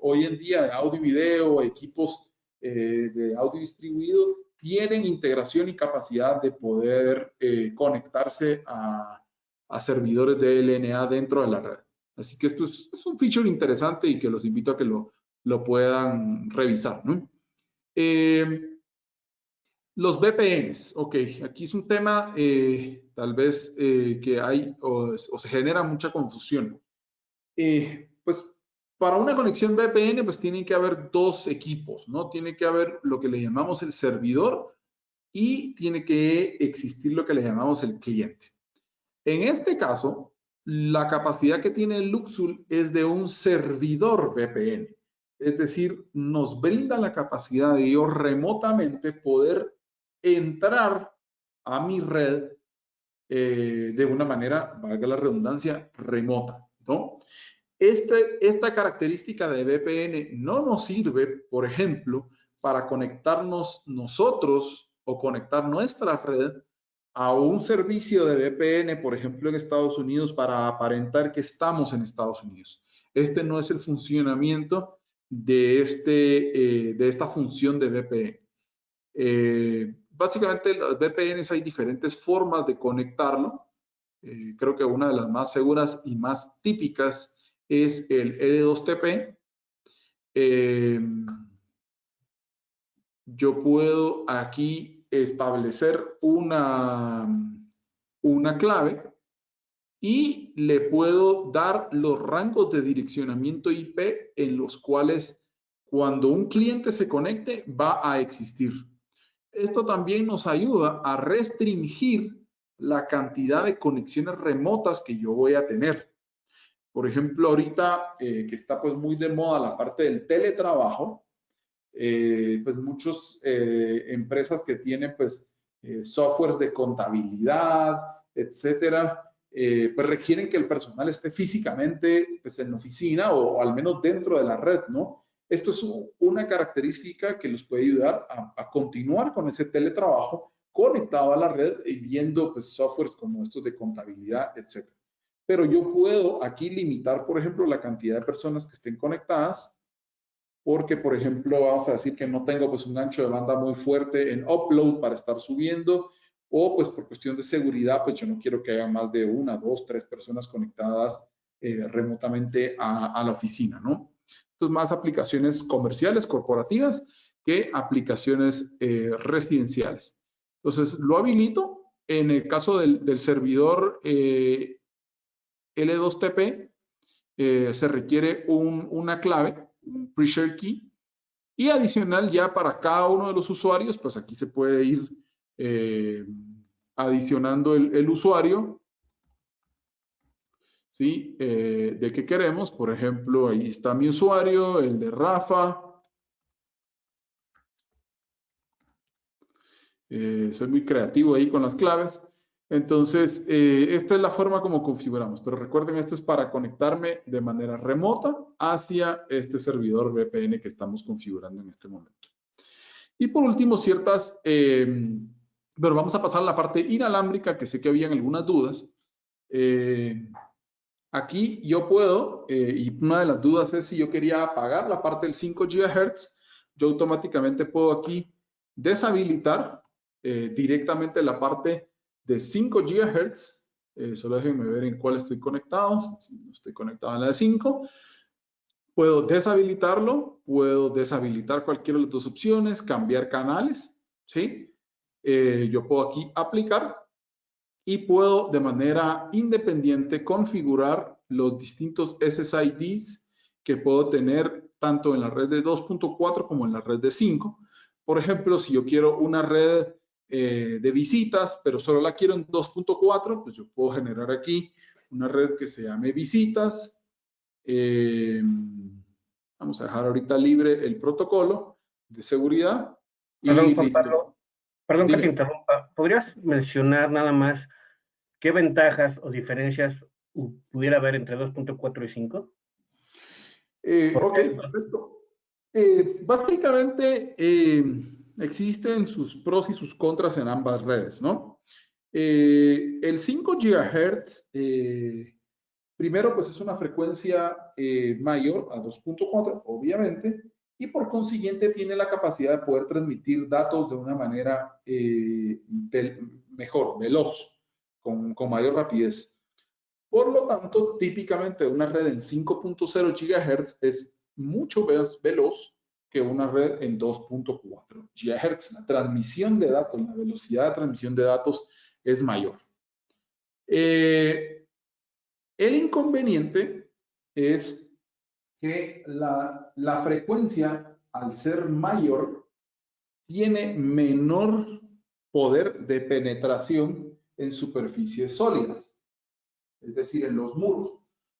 hoy en día de audio y video, equipos de audio distribuido, tienen integración y capacidad de poder conectarse a servidores de LNA dentro de la red. Así que esto es un feature interesante y que los invito a que lo puedan revisar, ¿no? Los VPNs, ok, aquí es un tema tal vez que hay o se genera mucha confusión. Pues para una conexión VPN, pues tienen que haber dos equipos, ¿no? Tiene que haber lo que le llamamos el servidor y tiene que existir lo que le llamamos el cliente. En este caso, la capacidad que tiene el Luxul es de un servidor VPN. Es decir, nos brinda la capacidad de yo remotamente poder entrar a mi red de una manera, valga la redundancia, remota, ¿no? Esta característica de VPN no nos sirve, por ejemplo, para conectarnos nosotros o conectar nuestra red a un servicio de VPN, por ejemplo, en Estados Unidos, para aparentar que estamos en Estados Unidos. Este no es el funcionamiento de esta función de VPN. Básicamente, los VPNs hay diferentes formas de conectarlo. Creo que una de las más seguras y más típicas es el L2TP. Yo puedo aquí establecer una clave y le puedo dar los rangos de direccionamiento IP en los cuales cuando un cliente se conecte va a existir. Esto también nos ayuda a restringir la cantidad de conexiones remotas que yo voy a tener. Por ejemplo, ahorita que está pues muy de moda la parte del teletrabajo, pues muchas empresas que tienen pues softwares de contabilidad, etcétera, pues requieren que el personal esté físicamente pues en la oficina o al menos dentro de la red, ¿no? Esto es una característica que los puede ayudar a continuar con ese teletrabajo conectado a la red y viendo pues softwares como estos de contabilidad, etcétera. Pero yo puedo aquí limitar, por ejemplo, la cantidad de personas que estén conectadas, porque, por ejemplo, vamos a decir que no tengo pues un ancho de banda muy fuerte en upload para estar subiendo, o pues por cuestión de seguridad, pues yo no quiero que haya más de 1, 2, 3 personas conectadas remotamente a la oficina, ¿no? Esto es más aplicaciones comerciales, corporativas, que aplicaciones residenciales. Entonces, lo habilito. En el caso del servidor L2TP, se requiere una clave, un pre-share key, y adicional ya para cada uno de los usuarios, pues aquí se puede ir adicionando el usuario, ¿sí? De qué queremos. Por ejemplo, ahí está mi usuario, el de Rafa. Soy muy creativo ahí con las claves. Entonces, esta es la forma como configuramos, pero recuerden, esto es para conectarme de manera remota hacia este servidor VPN que estamos configurando en este momento. Y por último, pero vamos a pasar a la parte inalámbrica, que sé que habían algunas dudas. Aquí yo puedo, y una de las dudas es si yo quería apagar la parte del 5 GHz, yo automáticamente puedo aquí deshabilitar directamente la parte de 5 GHz. Solo déjenme ver en cuál estoy conectado. Si no estoy conectado a la de 5. Puedo deshabilitarlo, puedo deshabilitar cualquiera de las dos opciones, cambiar canales, ¿sí? Yo puedo aquí aplicar y puedo de manera independiente configurar los distintos SSIDs que puedo tener tanto en la red de 2.4 como en la red de 5. Por ejemplo, si yo quiero una red de visitas, pero solo la quiero en 2.4, pues yo puedo generar aquí una red que se llame visitas. Vamos a dejar ahorita libre el protocolo de seguridad. Perdón, Y Juan listo. Pablo, perdón que te Dime. interrumpa. ¿Podrías mencionar nada más qué ventajas o diferencias pudiera haber entre 2.4 y 5? Ok, perfecto. Básicamente, existen sus pros y sus contras en ambas redes, ¿no? El 5 GHz, primero, pues es una frecuencia mayor a 2.4, obviamente, y por consiguiente tiene la capacidad de poder transmitir datos de una manera mejor, veloz, con mayor rapidez. Por lo tanto, típicamente una red en 5.0 GHz es mucho más veloz que una red en 2.4 GHz. La transmisión de datos, la velocidad de transmisión de datos es mayor. El inconveniente es que la frecuencia, al ser mayor, tiene menor poder de penetración en superficies sólidas, es decir, en los muros.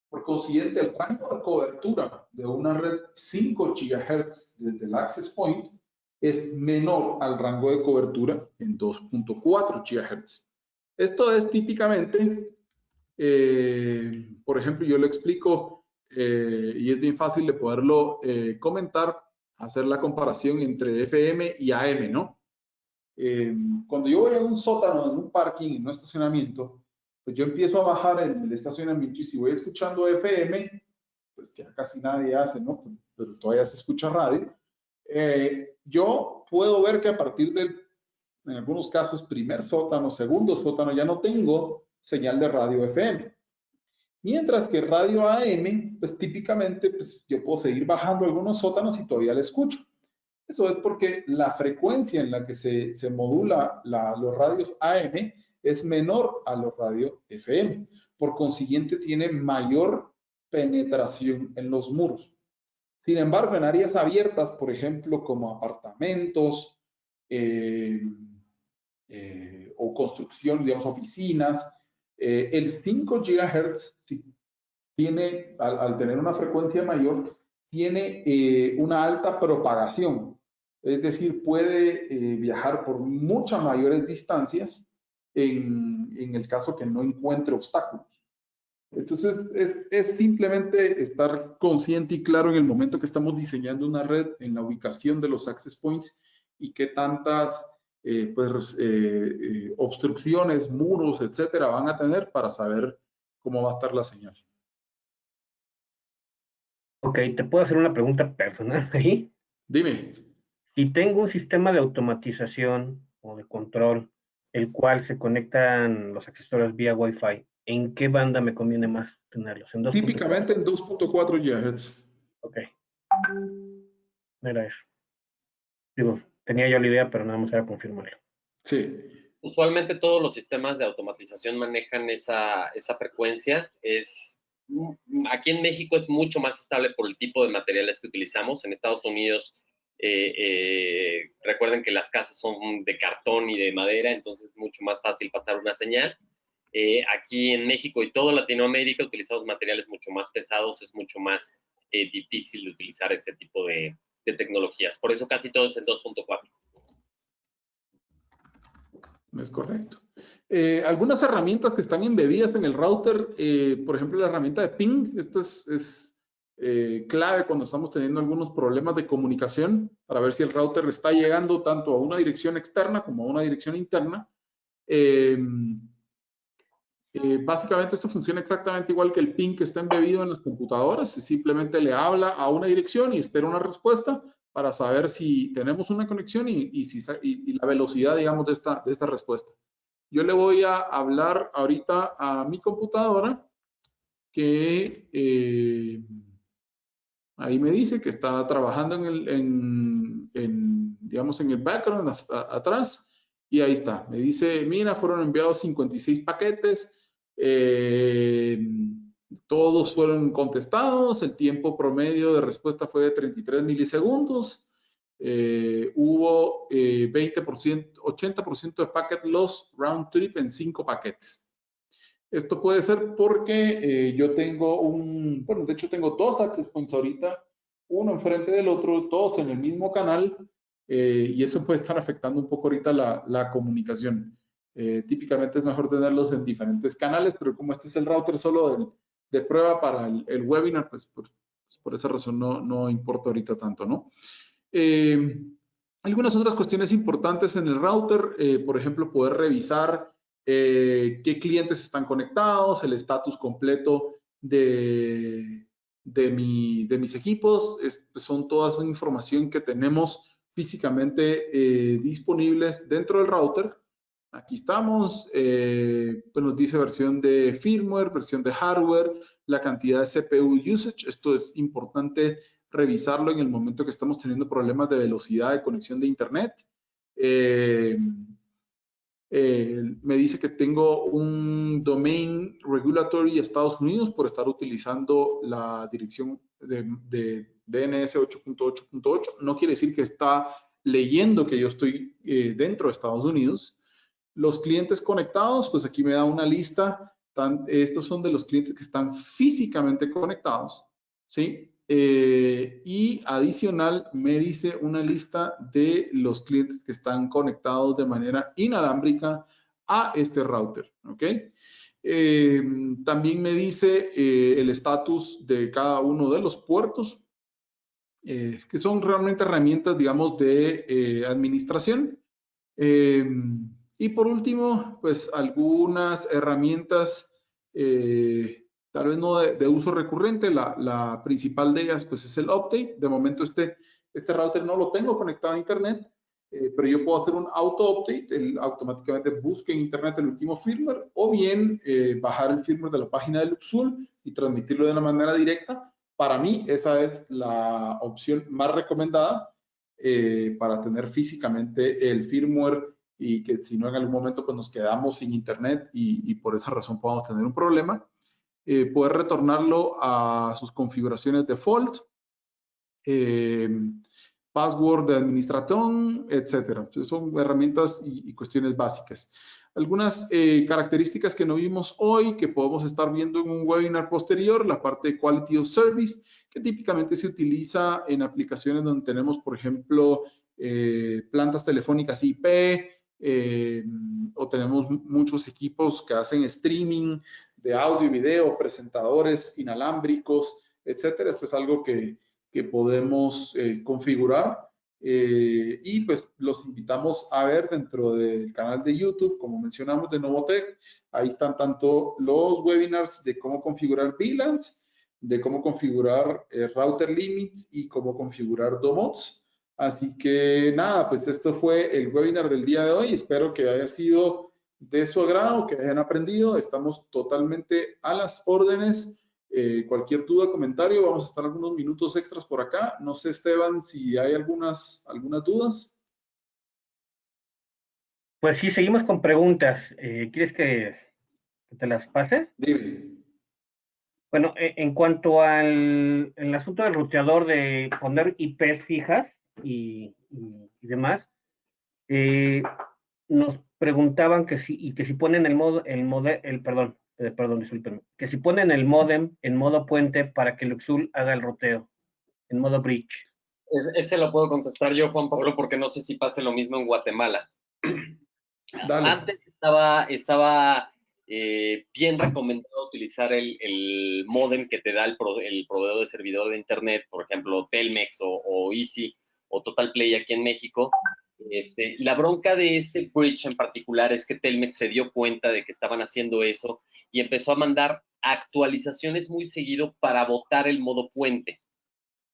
Por consiguiente, el rango de cobertura de una red 5 GHz desde el access point es menor al rango de cobertura en 2.4 GHz. Esto es típicamente, por ejemplo, yo lo explico y es bien fácil de poderlo comentar, hacer la comparación entre FM y AM, ¿no? Cuando yo voy a un sótano, en un parking, en un estacionamiento, pues yo empiezo a bajar en el estacionamiento y si voy escuchando FM, pues que casi nadie hace, ¿no? Pero todavía se escucha radio. Yo puedo ver que a partir del, en algunos casos, primer sótano, segundo sótano, ya no tengo señal de radio FM. Mientras que radio AM, pues típicamente, pues yo puedo seguir bajando algunos sótanos y todavía la escucho. Eso es porque la frecuencia en la que se modula los radios AM es menor a los radios FM. Por consiguiente, tiene mayor penetración en los muros. Sin embargo, en áreas abiertas, por ejemplo, como apartamentos o construcción, digamos, oficinas, el 5 GHz tiene, al tener una frecuencia mayor, tiene una alta propagación. Es decir, puede viajar por muchas mayores distancias en el caso que no encuentre obstáculos. Entonces, es simplemente estar consciente y claro en el momento que estamos diseñando una red en la ubicación de los access points y qué tantas obstrucciones, muros, etcétera, van a tener para saber cómo va a estar la señal. Ok, ¿te puedo hacer una pregunta personal ahí? Dime. Si tengo un sistema de automatización o de control, el cual se conectan los accesorios vía Wi-Fi, ¿en qué banda me conviene más tenerlos? ¿En 2.4? Típicamente en 2.4 GHz. Ok. Era eso. Digo, tenía yo la idea, pero nada más era confirmarlo. Sí. Usualmente todos los sistemas de automatización manejan esa frecuencia. Aquí en México es mucho más estable por el tipo de materiales que utilizamos. En Estados Unidos, recuerden que las casas son de cartón y de madera, entonces es mucho más fácil pasar una señal. Aquí en México y toda Latinoamérica utilizamos materiales mucho más pesados, es mucho más difícil de utilizar este tipo de tecnologías. Por eso casi todo es en 2.4. Es correcto. Algunas herramientas que están embebidas en el router, por ejemplo, la herramienta de ping, esto es clave cuando estamos teniendo algunos problemas de comunicación para ver si el router está llegando tanto a una dirección externa como a una dirección interna. Básicamente esto funciona exactamente igual que el ping que está embebido en las computadoras. Simplemente le habla a una dirección y espera una respuesta para saber si tenemos una conexión y la velocidad, digamos, de esta respuesta. Yo le voy a hablar ahorita a mi computadora que ahí me dice que está trabajando digamos, en el background atrás y ahí está. Me dice, mira, fueron enviados 56 paquetes. Todos fueron contestados, el tiempo promedio de respuesta fue de 33 milisegundos, hubo 80% de packet loss round trip en 5 paquetes. Esto puede ser porque yo tengo bueno, de hecho tengo 2 access points ahorita, uno enfrente del otro, todos en el mismo canal, y eso puede estar afectando un poco ahorita la comunicación. Típicamente es mejor tenerlos en diferentes canales, pero como este es el router solo de prueba para el webinar, pues por esa razón no importa ahorita tanto, ¿no? Algunas otras cuestiones importantes en el router, por ejemplo, poder revisar qué clientes están conectados, el estatus completo de mis equipos. Son toda esa información que tenemos físicamente disponibles dentro del router. Aquí estamos, pues nos dice versión de firmware, versión de hardware, la cantidad de CPU usage. Esto es importante revisarlo en el momento que estamos teniendo problemas de velocidad de conexión de internet. Me dice que tengo un domain regulatory Estados Unidos por estar utilizando la dirección de DNS 8.8.8. No quiere decir que está leyendo que yo estoy dentro de Estados Unidos. Los clientes conectados, pues aquí me da una lista. Estos son de los clientes que están físicamente conectados, ¿sí? Y adicional me dice una lista de los clientes que están conectados de manera inalámbrica a este router, ¿ok? También me dice el estatus de cada uno de los puertos, que son realmente herramientas, digamos, de administración. Y por último, pues algunas herramientas, tal vez no de uso recurrente. La principal de ellas, pues es el update. De momento este router no lo tengo conectado a internet, pero yo puedo hacer un auto-update. Él automáticamente busca en internet el último firmware, o bien bajar el firmware de la página de Luxul y transmitirlo de una manera directa. Para mí, esa es la opción más recomendada para tener físicamente el firmware, y que si no en algún momento pues nos quedamos sin internet y por esa razón podamos tener un problema, poder retornarlo a sus configuraciones default, password de administración, etcétera. Entonces son herramientas y cuestiones básicas. Algunas características que no vimos hoy, que podemos estar viendo en un webinar posterior: la parte de Quality of Service, que típicamente se utiliza en aplicaciones donde tenemos, por ejemplo, plantas telefónicas IP, o tenemos muchos equipos que hacen streaming de audio y video, presentadores inalámbricos, etcétera. Esto es algo que podemos configurar, y pues los invitamos a ver dentro del canal de YouTube, como mencionamos, de Novotec. Ahí están tanto los webinars de cómo configurar VLANs, de cómo configurar router limits y cómo configurar DOMODs. Así que nada, pues esto fue el webinar del día de hoy. Espero que haya sido de su agrado, que hayan aprendido. Estamos totalmente a las órdenes. Cualquier duda, comentario, vamos a estar algunos minutos extras por acá. No sé, Esteban, si hay algunas dudas. Pues sí, seguimos con preguntas. ¿Quieres que te las pase? Dime. Bueno, en cuanto al el asunto del ruteador de poner IPs fijas y demás, nos preguntaban que si ponen discúlpenme, que si ponen el modem en modo puente para que Luxul haga el ruteo, en modo bridge. Ese lo puedo contestar yo, Juan Pablo, porque no sé si pase lo mismo en Guatemala. Dale. Antes estaba bien recomendado utilizar el módem que te da el proveedor de servidor de internet, por ejemplo, Telmex o Easy o Total Play aquí en México. La bronca de este bridge en particular es que Telmex se dio cuenta de que estaban haciendo eso y empezó a mandar actualizaciones muy seguido para botar el modo puente.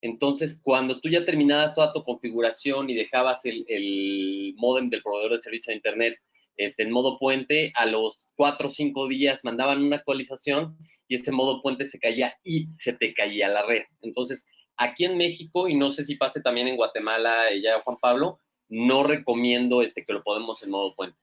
Entonces, cuando tú ya terminabas toda tu configuración y dejabas el módem del proveedor de servicio de internet en modo puente, a los 4 o 5 días mandaban una actualización y este modo puente se caía y se te caía la red. Entonces, aquí en México, y no sé si pase también en Guatemala, ya Juan Pablo, no recomiendo que lo ponemos en modo puente.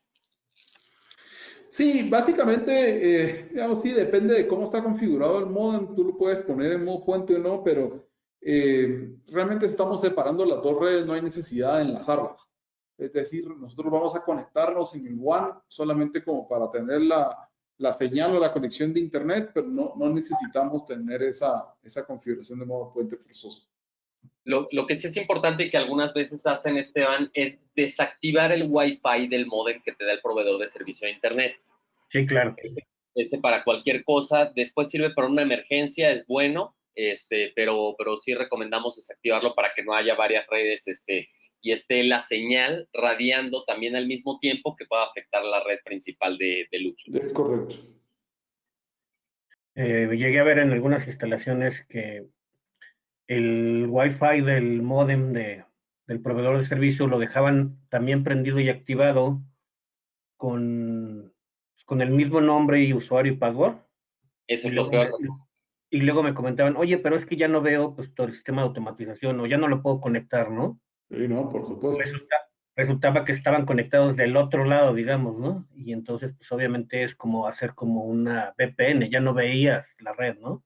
Sí, básicamente, digamos, sí, depende de cómo está configurado el modem. Tú lo puedes poner en modo puente o no, pero realmente estamos separando las dos redes, no hay necesidad de enlazarlas. Es decir, nosotros vamos a conectarnos en el WAN solamente como para tener la señal o la conexión de internet, pero no necesitamos tener esa configuración de modo puente forzoso. Lo que sí es importante y que algunas veces hacen, Esteban, es desactivar el Wi-Fi del módem que te da el proveedor de servicio de internet. Sí, claro. Para cualquier cosa, después sirve para una emergencia, es bueno, pero sí recomendamos desactivarlo para que no haya varias redes, y esté la señal radiando también al mismo tiempo, que pueda afectar la red principal de Luxul. Es correcto. Llegué a ver en algunas instalaciones que el Wi-Fi del módem del proveedor de servicio lo dejaban también prendido y activado con el mismo nombre y usuario y password. Eso es lo peor. Y luego me comentaban, oye, pero es que ya no veo pues todo el sistema de automatización, o ya no lo puedo conectar, ¿no? Sí, no, por supuesto. Resultaba que estaban conectados del otro lado, digamos, ¿no? Y entonces, pues obviamente es como hacer como una VPN, ya no veías la red, ¿no?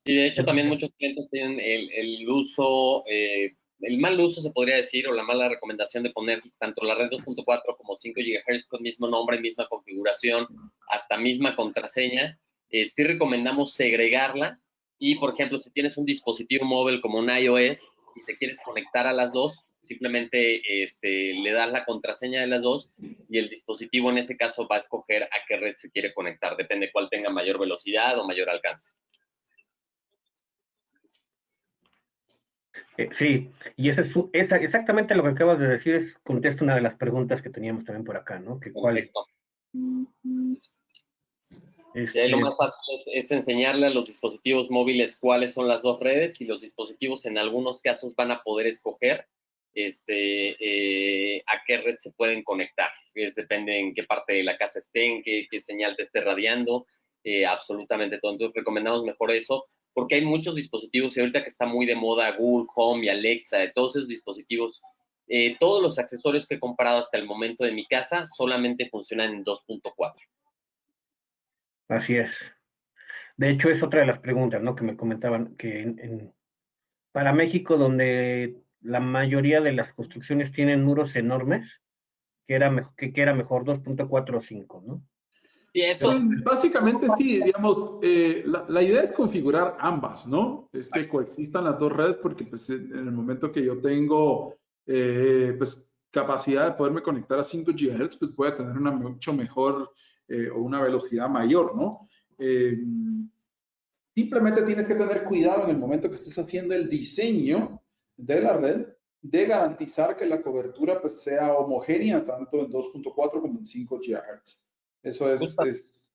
Y de hecho también muchos clientes tienen el uso el mal uso, se podría decir, o la mala recomendación de poner tanto la red 2.4 como 5 GHz con mismo nombre, misma configuración, hasta misma contraseña. Sí recomendamos segregarla y, por ejemplo, si tienes un dispositivo móvil como un iOS y te quieres conectar a las dos, simplemente le das la contraseña de las dos y el dispositivo en ese caso va a escoger a qué red se quiere conectar, depende cuál tenga mayor velocidad o mayor alcance. Sí, y exactamente lo que acabas de decir contesta una de las preguntas que teníamos también por acá, ¿no? Que Perfecto. Y ahí lo más fácil es enseñarle a los dispositivos móviles cuáles son las dos redes y los dispositivos en algunos casos van a poder escoger a qué red se pueden conectar. Depende en qué parte de la casa estén, qué señal te esté radiando, absolutamente todo. Entonces recomendamos mejor eso porque hay muchos dispositivos y ahorita que está muy de moda Google Home y Alexa, de todos esos dispositivos, todos los accesorios que he comprado hasta el momento de mi casa solamente funcionan en 2.4. Así es. De hecho, es otra de las preguntas, ¿no? Que me comentaban que para México, donde la mayoría de las construcciones tienen muros enormes, que era mejor 2.4 o 5, ¿no? Sí, eso. Básicamente sí, digamos, la idea es configurar ambas, ¿no? Es que coexistan las dos redes porque pues, en el momento que yo tengo pues, capacidad de poderme conectar a 5 GHz, pues voy a tener una mucho mejor o una velocidad mayor, ¿no? Simplemente tienes que tener cuidado en el momento que estés haciendo el diseño de la red de garantizar que la cobertura pues, sea homogénea tanto en 2.4 como en 5 GHz. Eso es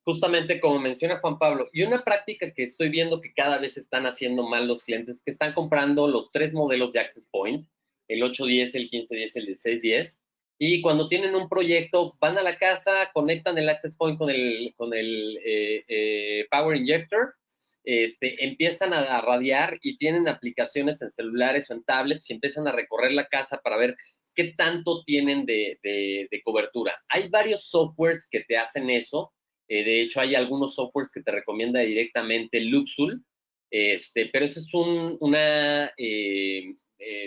justamente como menciona Juan Pablo, y una práctica que estoy viendo que cada vez están haciendo mal los clientes, que están comprando los 3 modelos de Access Point, el 810, el 1510, el 1610, y cuando tienen un proyecto, van a la casa, conectan el Access Point con el Power Injector, empiezan a radiar y tienen aplicaciones en celulares o en tablets y empiezan a recorrer la casa para ver qué tanto tienen de cobertura. Hay varios softwares que te hacen eso. De hecho, hay algunos softwares que te recomienda directamente Luxul, pero eso es una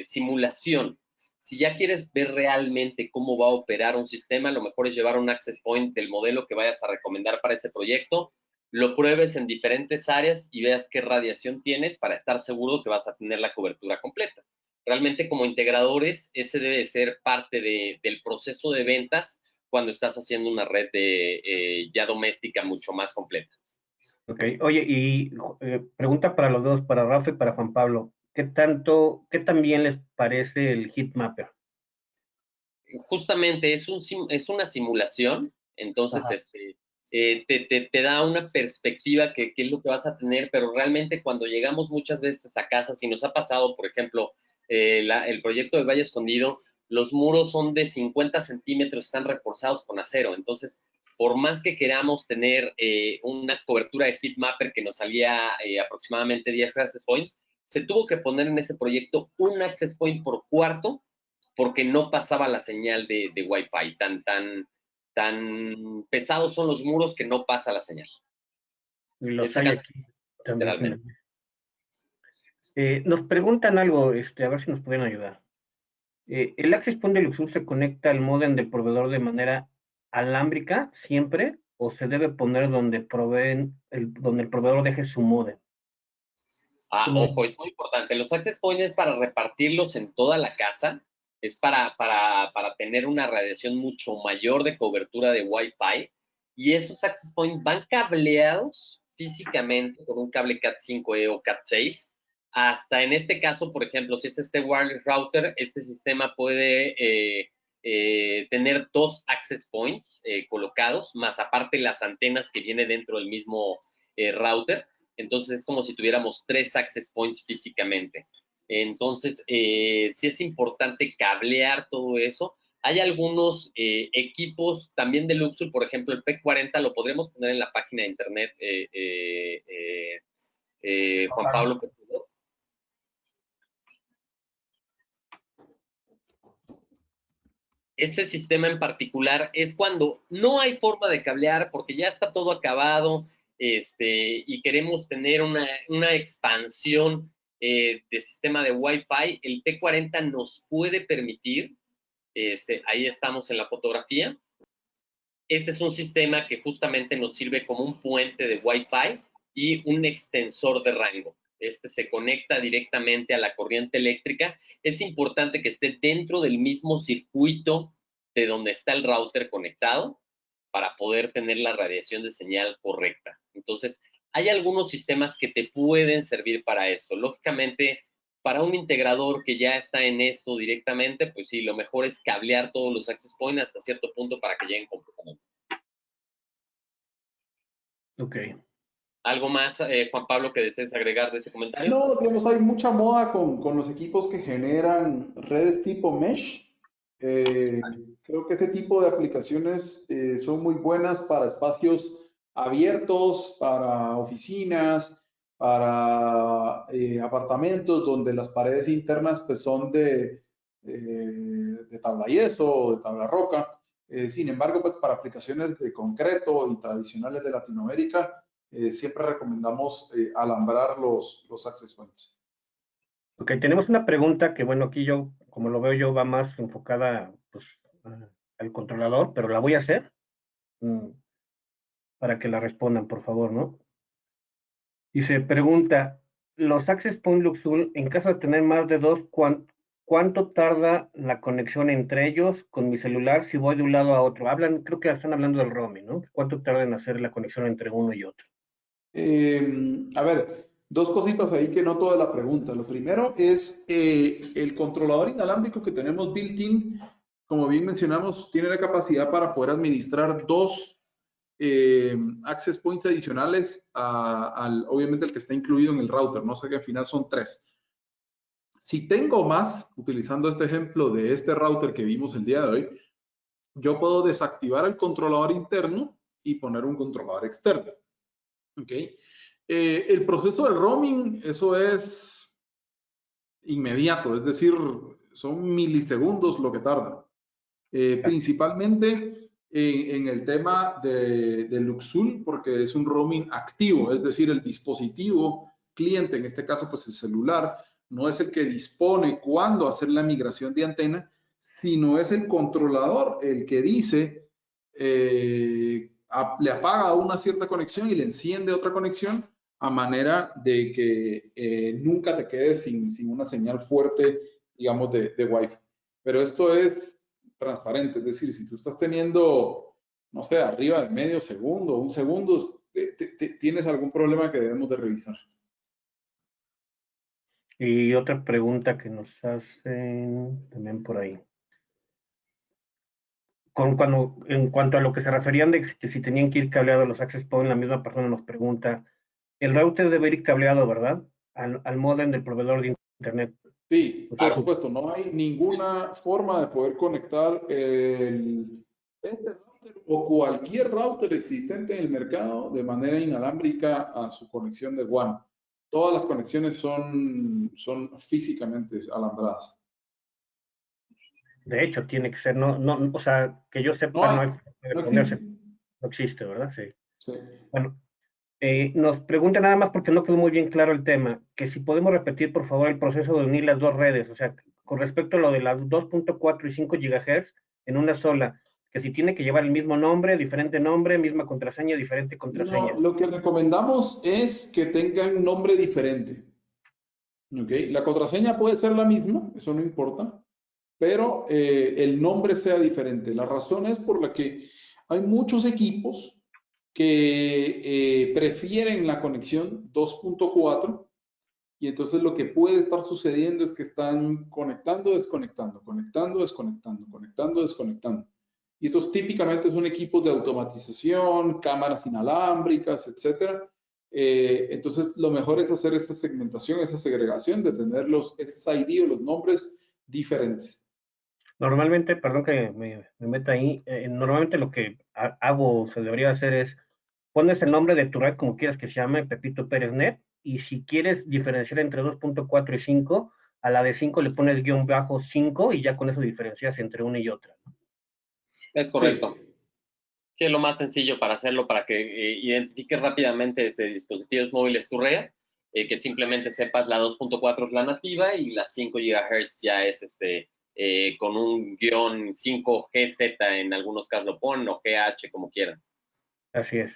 simulación. Si ya quieres ver realmente cómo va a operar un sistema, lo mejor es llevar un access point del modelo que vayas a recomendar para ese proyecto, lo pruebes en diferentes áreas y veas qué radiación tienes para estar seguro que vas a tener la cobertura completa. Realmente como integradores, ese debe ser parte del proceso de ventas cuando estás haciendo una red ya doméstica mucho más completa. Ok, oye, y pregunta para los dos, para Rafa y para Juan Pablo, ¿qué tan bien les parece el Heatmapper? Justamente es una simulación, entonces te da una perspectiva que es lo que vas a tener, pero realmente cuando llegamos muchas veces a casas y nos ha pasado, por ejemplo, el proyecto de Valle Escondido, los muros son de 50 centímetros, están reforzados con acero, entonces por más que queramos tener una cobertura de Heatmapper que nos salía aproximadamente 10 access points, se tuvo que poner en ese proyecto un access point por cuarto porque no pasaba la señal de Wi-Fi. Tan pesados son los muros que no pasa la señal. Y los hay aquí también. Literalmente. Nos preguntan algo, a ver si nos pueden ayudar. ¿El Access Point de Luxul se conecta al módem del proveedor de manera alámbrica siempre o se debe poner donde el proveedor deje su módem? Ojo, es muy importante. Los access points es para repartirlos en toda la casa, es para tener una radiación mucho mayor de cobertura de Wi-Fi, y esos access points van cableados físicamente con un cable Cat5e o Cat6, hasta en este caso, por ejemplo, si es este wireless router, este sistema puede tener 2 access points colocados, más aparte las antenas que viene dentro del mismo router. Entonces es como si tuviéramos 3 access points físicamente. Entonces, sí es importante cablear todo eso. Hay algunos equipos también de Luxul, por ejemplo, el P40 lo podremos poner en la página de internet, Juan Pablo. Ese sistema en particular es cuando no hay forma de cablear porque ya está todo acabado y queremos tener una expansión de sistema de Wi-Fi, el P40 nos puede permitir, ahí estamos en la fotografía. Este es un sistema que justamente nos sirve como un puente de Wi-Fi y un extensor de rango. Se conecta directamente a la corriente eléctrica. Es importante que esté dentro del mismo circuito de donde está el router conectado para poder tener la radiación de señal correcta. Entonces, hay algunos sistemas que te pueden servir para esto. Lógicamente, para un integrador que ya está en esto directamente, pues sí, lo mejor es cablear todos los access points hasta cierto punto para que lleguen completamente. Ok. ¿Algo más, Juan Pablo, que desees agregar de ese comentario? No, digamos, hay mucha moda con los equipos que generan redes tipo mesh. Creo que ese tipo de aplicaciones son muy buenas para espacios abiertos, para oficinas, para apartamentos donde las paredes internas pues, son de tabla yeso o de tabla roca. Sin embargo, pues para aplicaciones de concreto y tradicionales de Latinoamérica, siempre recomendamos alambrar los access points. Ok, tenemos una pregunta que, bueno, aquí yo, como lo veo yo, va más enfocada pues, al controlador, pero la voy a hacer para que la respondan, por favor, ¿no? Y se pregunta, los access point Luxul, en caso de tener más de dos, ¿cuánto tarda la conexión entre ellos con mi celular si voy de un lado a otro? Creo que están hablando del roaming, ¿no? ¿Cuánto tarda en hacer la conexión entre uno y otro? A ver, dos cositas ahí que noto de la pregunta. Lo primero es el controlador inalámbrico que tenemos built-in, como bien mencionamos, tiene la capacidad para poder administrar dos access points adicionales obviamente el que está incluido en el router, no sé que al final son 3. Si tengo más, utilizando este ejemplo de este router que vimos el día de hoy, yo puedo desactivar el controlador interno y poner un controlador externo. ¿Ok? El proceso de roaming, eso es inmediato, es decir, son milisegundos lo que tarda. Principalmente en el tema de Luxul, porque es un roaming activo, es decir, el dispositivo cliente, en este caso pues el celular, no es el que dispone cuándo hacer la migración de antena, sino es el controlador el que dice, le apaga una cierta conexión y le enciende otra conexión a manera de que nunca te quedes sin una señal fuerte, digamos, de Wi-Fi. Pero esto es transparente, es decir, si tú estás teniendo, no sé, arriba de medio segundo, un segundo, tienes algún problema que debemos de revisar. Y otra pregunta que nos hacen también por ahí. En cuanto a lo que se referían de que si tenían que ir cableados los access points, la misma persona nos pregunta, el router debe ir cableado, ¿verdad? Al módem del proveedor de internet. Sí, por supuesto, no hay ninguna forma de poder conectar este router o cualquier router existente en el mercado de manera inalámbrica a su conexión de WAN. Todas las conexiones son físicamente alambradas. De hecho, tiene que ser, o sea, que yo sepa, no hay de no ponerse, existe. no existe, ¿verdad? Sí. Sí. Bueno, nos pregunta nada más porque no quedó muy bien claro el tema, que si podemos repetir, por favor, el proceso de unir las dos redes, o sea, con respecto a lo de las 2.4 y 5 GHz en una sola, que si tiene que llevar el mismo nombre, diferente nombre, misma contraseña, diferente contraseña. No, lo que recomendamos es que tengan nombre diferente. ¿Okay? La contraseña puede ser la misma, eso no importa, pero el nombre sea diferente. La razón es por la que hay muchos equipos que prefieren la conexión 2.4 y entonces lo que puede estar sucediendo es que están conectando, desconectando, conectando, desconectando, conectando, desconectando. Y estos típicamente son equipos de automatización, cámaras inalámbricas, etcétera. Entonces, lo mejor es hacer esta segmentación, esa segregación, de tener los SSID o los nombres diferentes. Normalmente, perdón que me meta ahí, normalmente lo que hago o se debería hacer es, pones el nombre de tu red como quieras que se llame, Pepito Pérez Net, y si quieres diferenciar entre 2.4 y 5, a la de 5 le pones _5 y ya con eso diferencias entre una y otra. Es correcto. Sí. Sí, es lo más sencillo para hacerlo, para que identifiques rápidamente desde dispositivos móviles tu red que simplemente sepas la 2.4 es la nativa y la 5 GHz ya es con un guión 5GZ en algunos casos lo ponen, o GH, como quieran. Así es.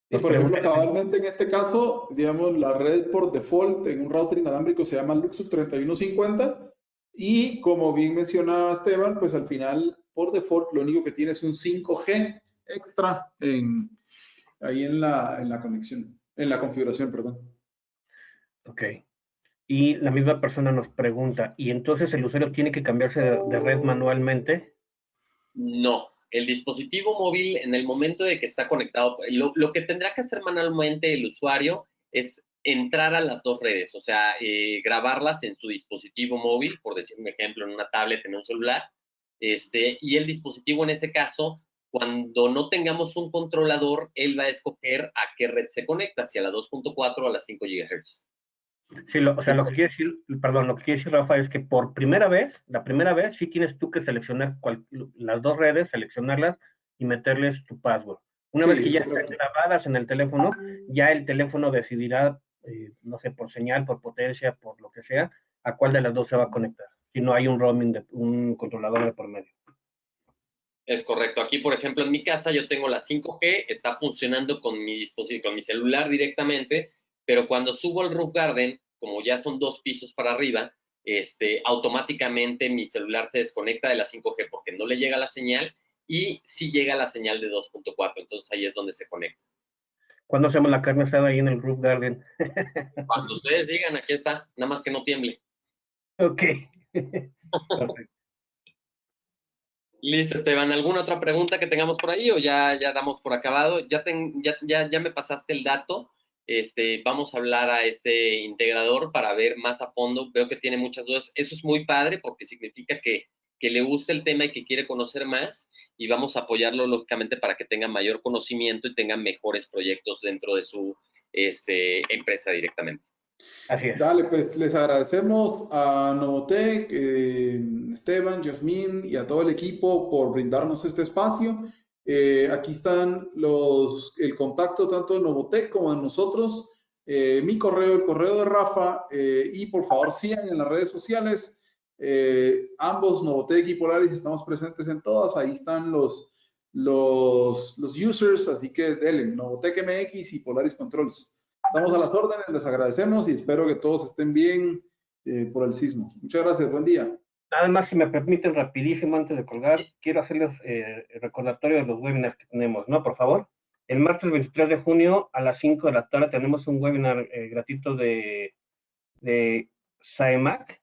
Y por ejemplo, cabalmente en este caso, digamos, la red por default en un router inalámbrico se llama Luxus 3150 y como bien mencionaba Esteban, pues al final por default lo único que tiene es un 5G extra ahí en la conexión, en la configuración, perdón. Ok. Y la misma persona nos pregunta, ¿y entonces el usuario tiene que cambiarse de red manualmente? No, el dispositivo móvil en el momento de que está conectado, lo que tendrá que hacer manualmente el usuario es entrar a las dos redes, o sea, grabarlas en su dispositivo móvil, por decir un ejemplo, en una tablet, en un celular, y el dispositivo en ese caso, cuando no tengamos un controlador, él va a escoger a qué red se conecta, si a la 2.4 o a la 5 GHz. Sí, o sea, lo que quiere decir, perdón, lo que quiere decir Rafa es que por primera vez, la primera vez, sí tienes tú que seleccionar las dos redes, seleccionarlas y meterles tu password. Una vez que ya están grabadas en el teléfono, ya el teléfono decidirá, no sé, por señal, por potencia, por lo que sea, a cuál de las dos se va a conectar. Si no hay un roaming, un controlador de por medio. Es correcto. Aquí, por ejemplo, en mi casa yo tengo la 5G, está funcionando con mi dispositivo, con mi celular directamente, pero cuando subo al roof garden, como ya son 2 pisos para arriba, automáticamente mi celular se desconecta de la 5G porque no le llega la señal y sí llega la señal de 2.4, entonces ahí es donde se conecta. ¿Cuándo hacemos la carne asada ahí en el roof garden? Cuando ustedes digan, aquí está, nada más que no tiemble. Ok. Perfecto. Listo, Esteban. ¿Alguna otra pregunta que tengamos por ahí o ya damos por acabado? Ya me pasaste el dato. Vamos a hablar a este integrador para ver más a fondo. Veo que tiene muchas dudas. Eso es muy padre porque significa que le gusta el tema y que quiere conocer más, y vamos a apoyarlo lógicamente para que tenga mayor conocimiento y tenga mejores proyectos dentro de su empresa directamente. Así es. Dale, pues les agradecemos a Novotec, Esteban, Yasmín y a todo el equipo por brindarnos este espacio. Aquí están el contacto tanto de Novotec como de nosotros, mi correo, el correo de Rafa, y por favor sigan en las redes sociales. Ambos, Novotec y Polaris, estamos presentes en todas. Ahí están los users, así que denle, Novotec MX y Polaris Controls. Estamos a las órdenes, les agradecemos y espero que todos estén bien por el sismo. Muchas gracias, buen día. Nada más, si me permiten, rapidísimo, antes de colgar, quiero hacerles recordatorio de los webinars que tenemos, ¿no? Por favor. El martes 23 de junio a las 5 de la tarde tenemos un webinar gratuito de SAEMAC,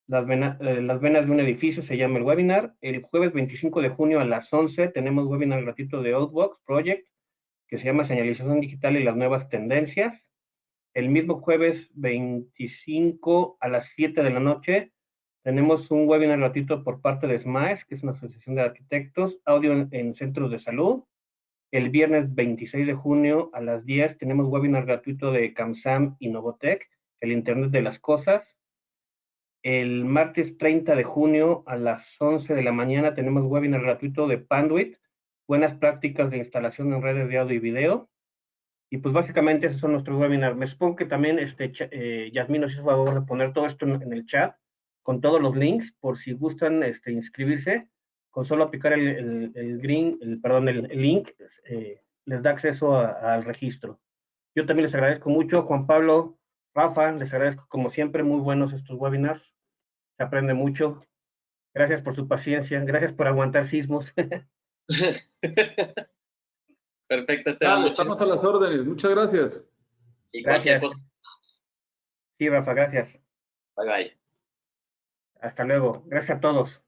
las venas de un edificio, se llama el webinar. El jueves 25 de junio a las 11 tenemos webinar gratuito de Outbox Project, que se llama Señalización Digital y las nuevas tendencias. El mismo jueves 25 a las 7 de la noche tenemos un webinar gratuito por parte de SMAES, que es una asociación de arquitectos, audio en centros de salud. El viernes 26 de junio a las 10 tenemos webinar gratuito de CAMSAM y Novotec, el Internet de las Cosas. El martes 30 de junio a las 11 de la mañana tenemos webinar gratuito de Panduit, buenas prácticas de instalación en redes de audio y video. Y pues básicamente esos son nuestros webinars. Me supongo que también Yasmín nos hizo favor de poner todo esto en el chat, con todos los links, por si gustan inscribirse, con solo aplicar el link, les da acceso al registro. Yo también les agradezco mucho, Juan Pablo, Rafa, les agradezco como siempre, muy buenos estos webinars, se aprende mucho. Gracias por su paciencia, gracias por aguantar sismos. Perfecto, Esteban. Estamos a las órdenes. Muchas gracias. Y cualquier cosa. Sí, Rafa, gracias. Bye, bye. Hasta luego. Gracias a todos.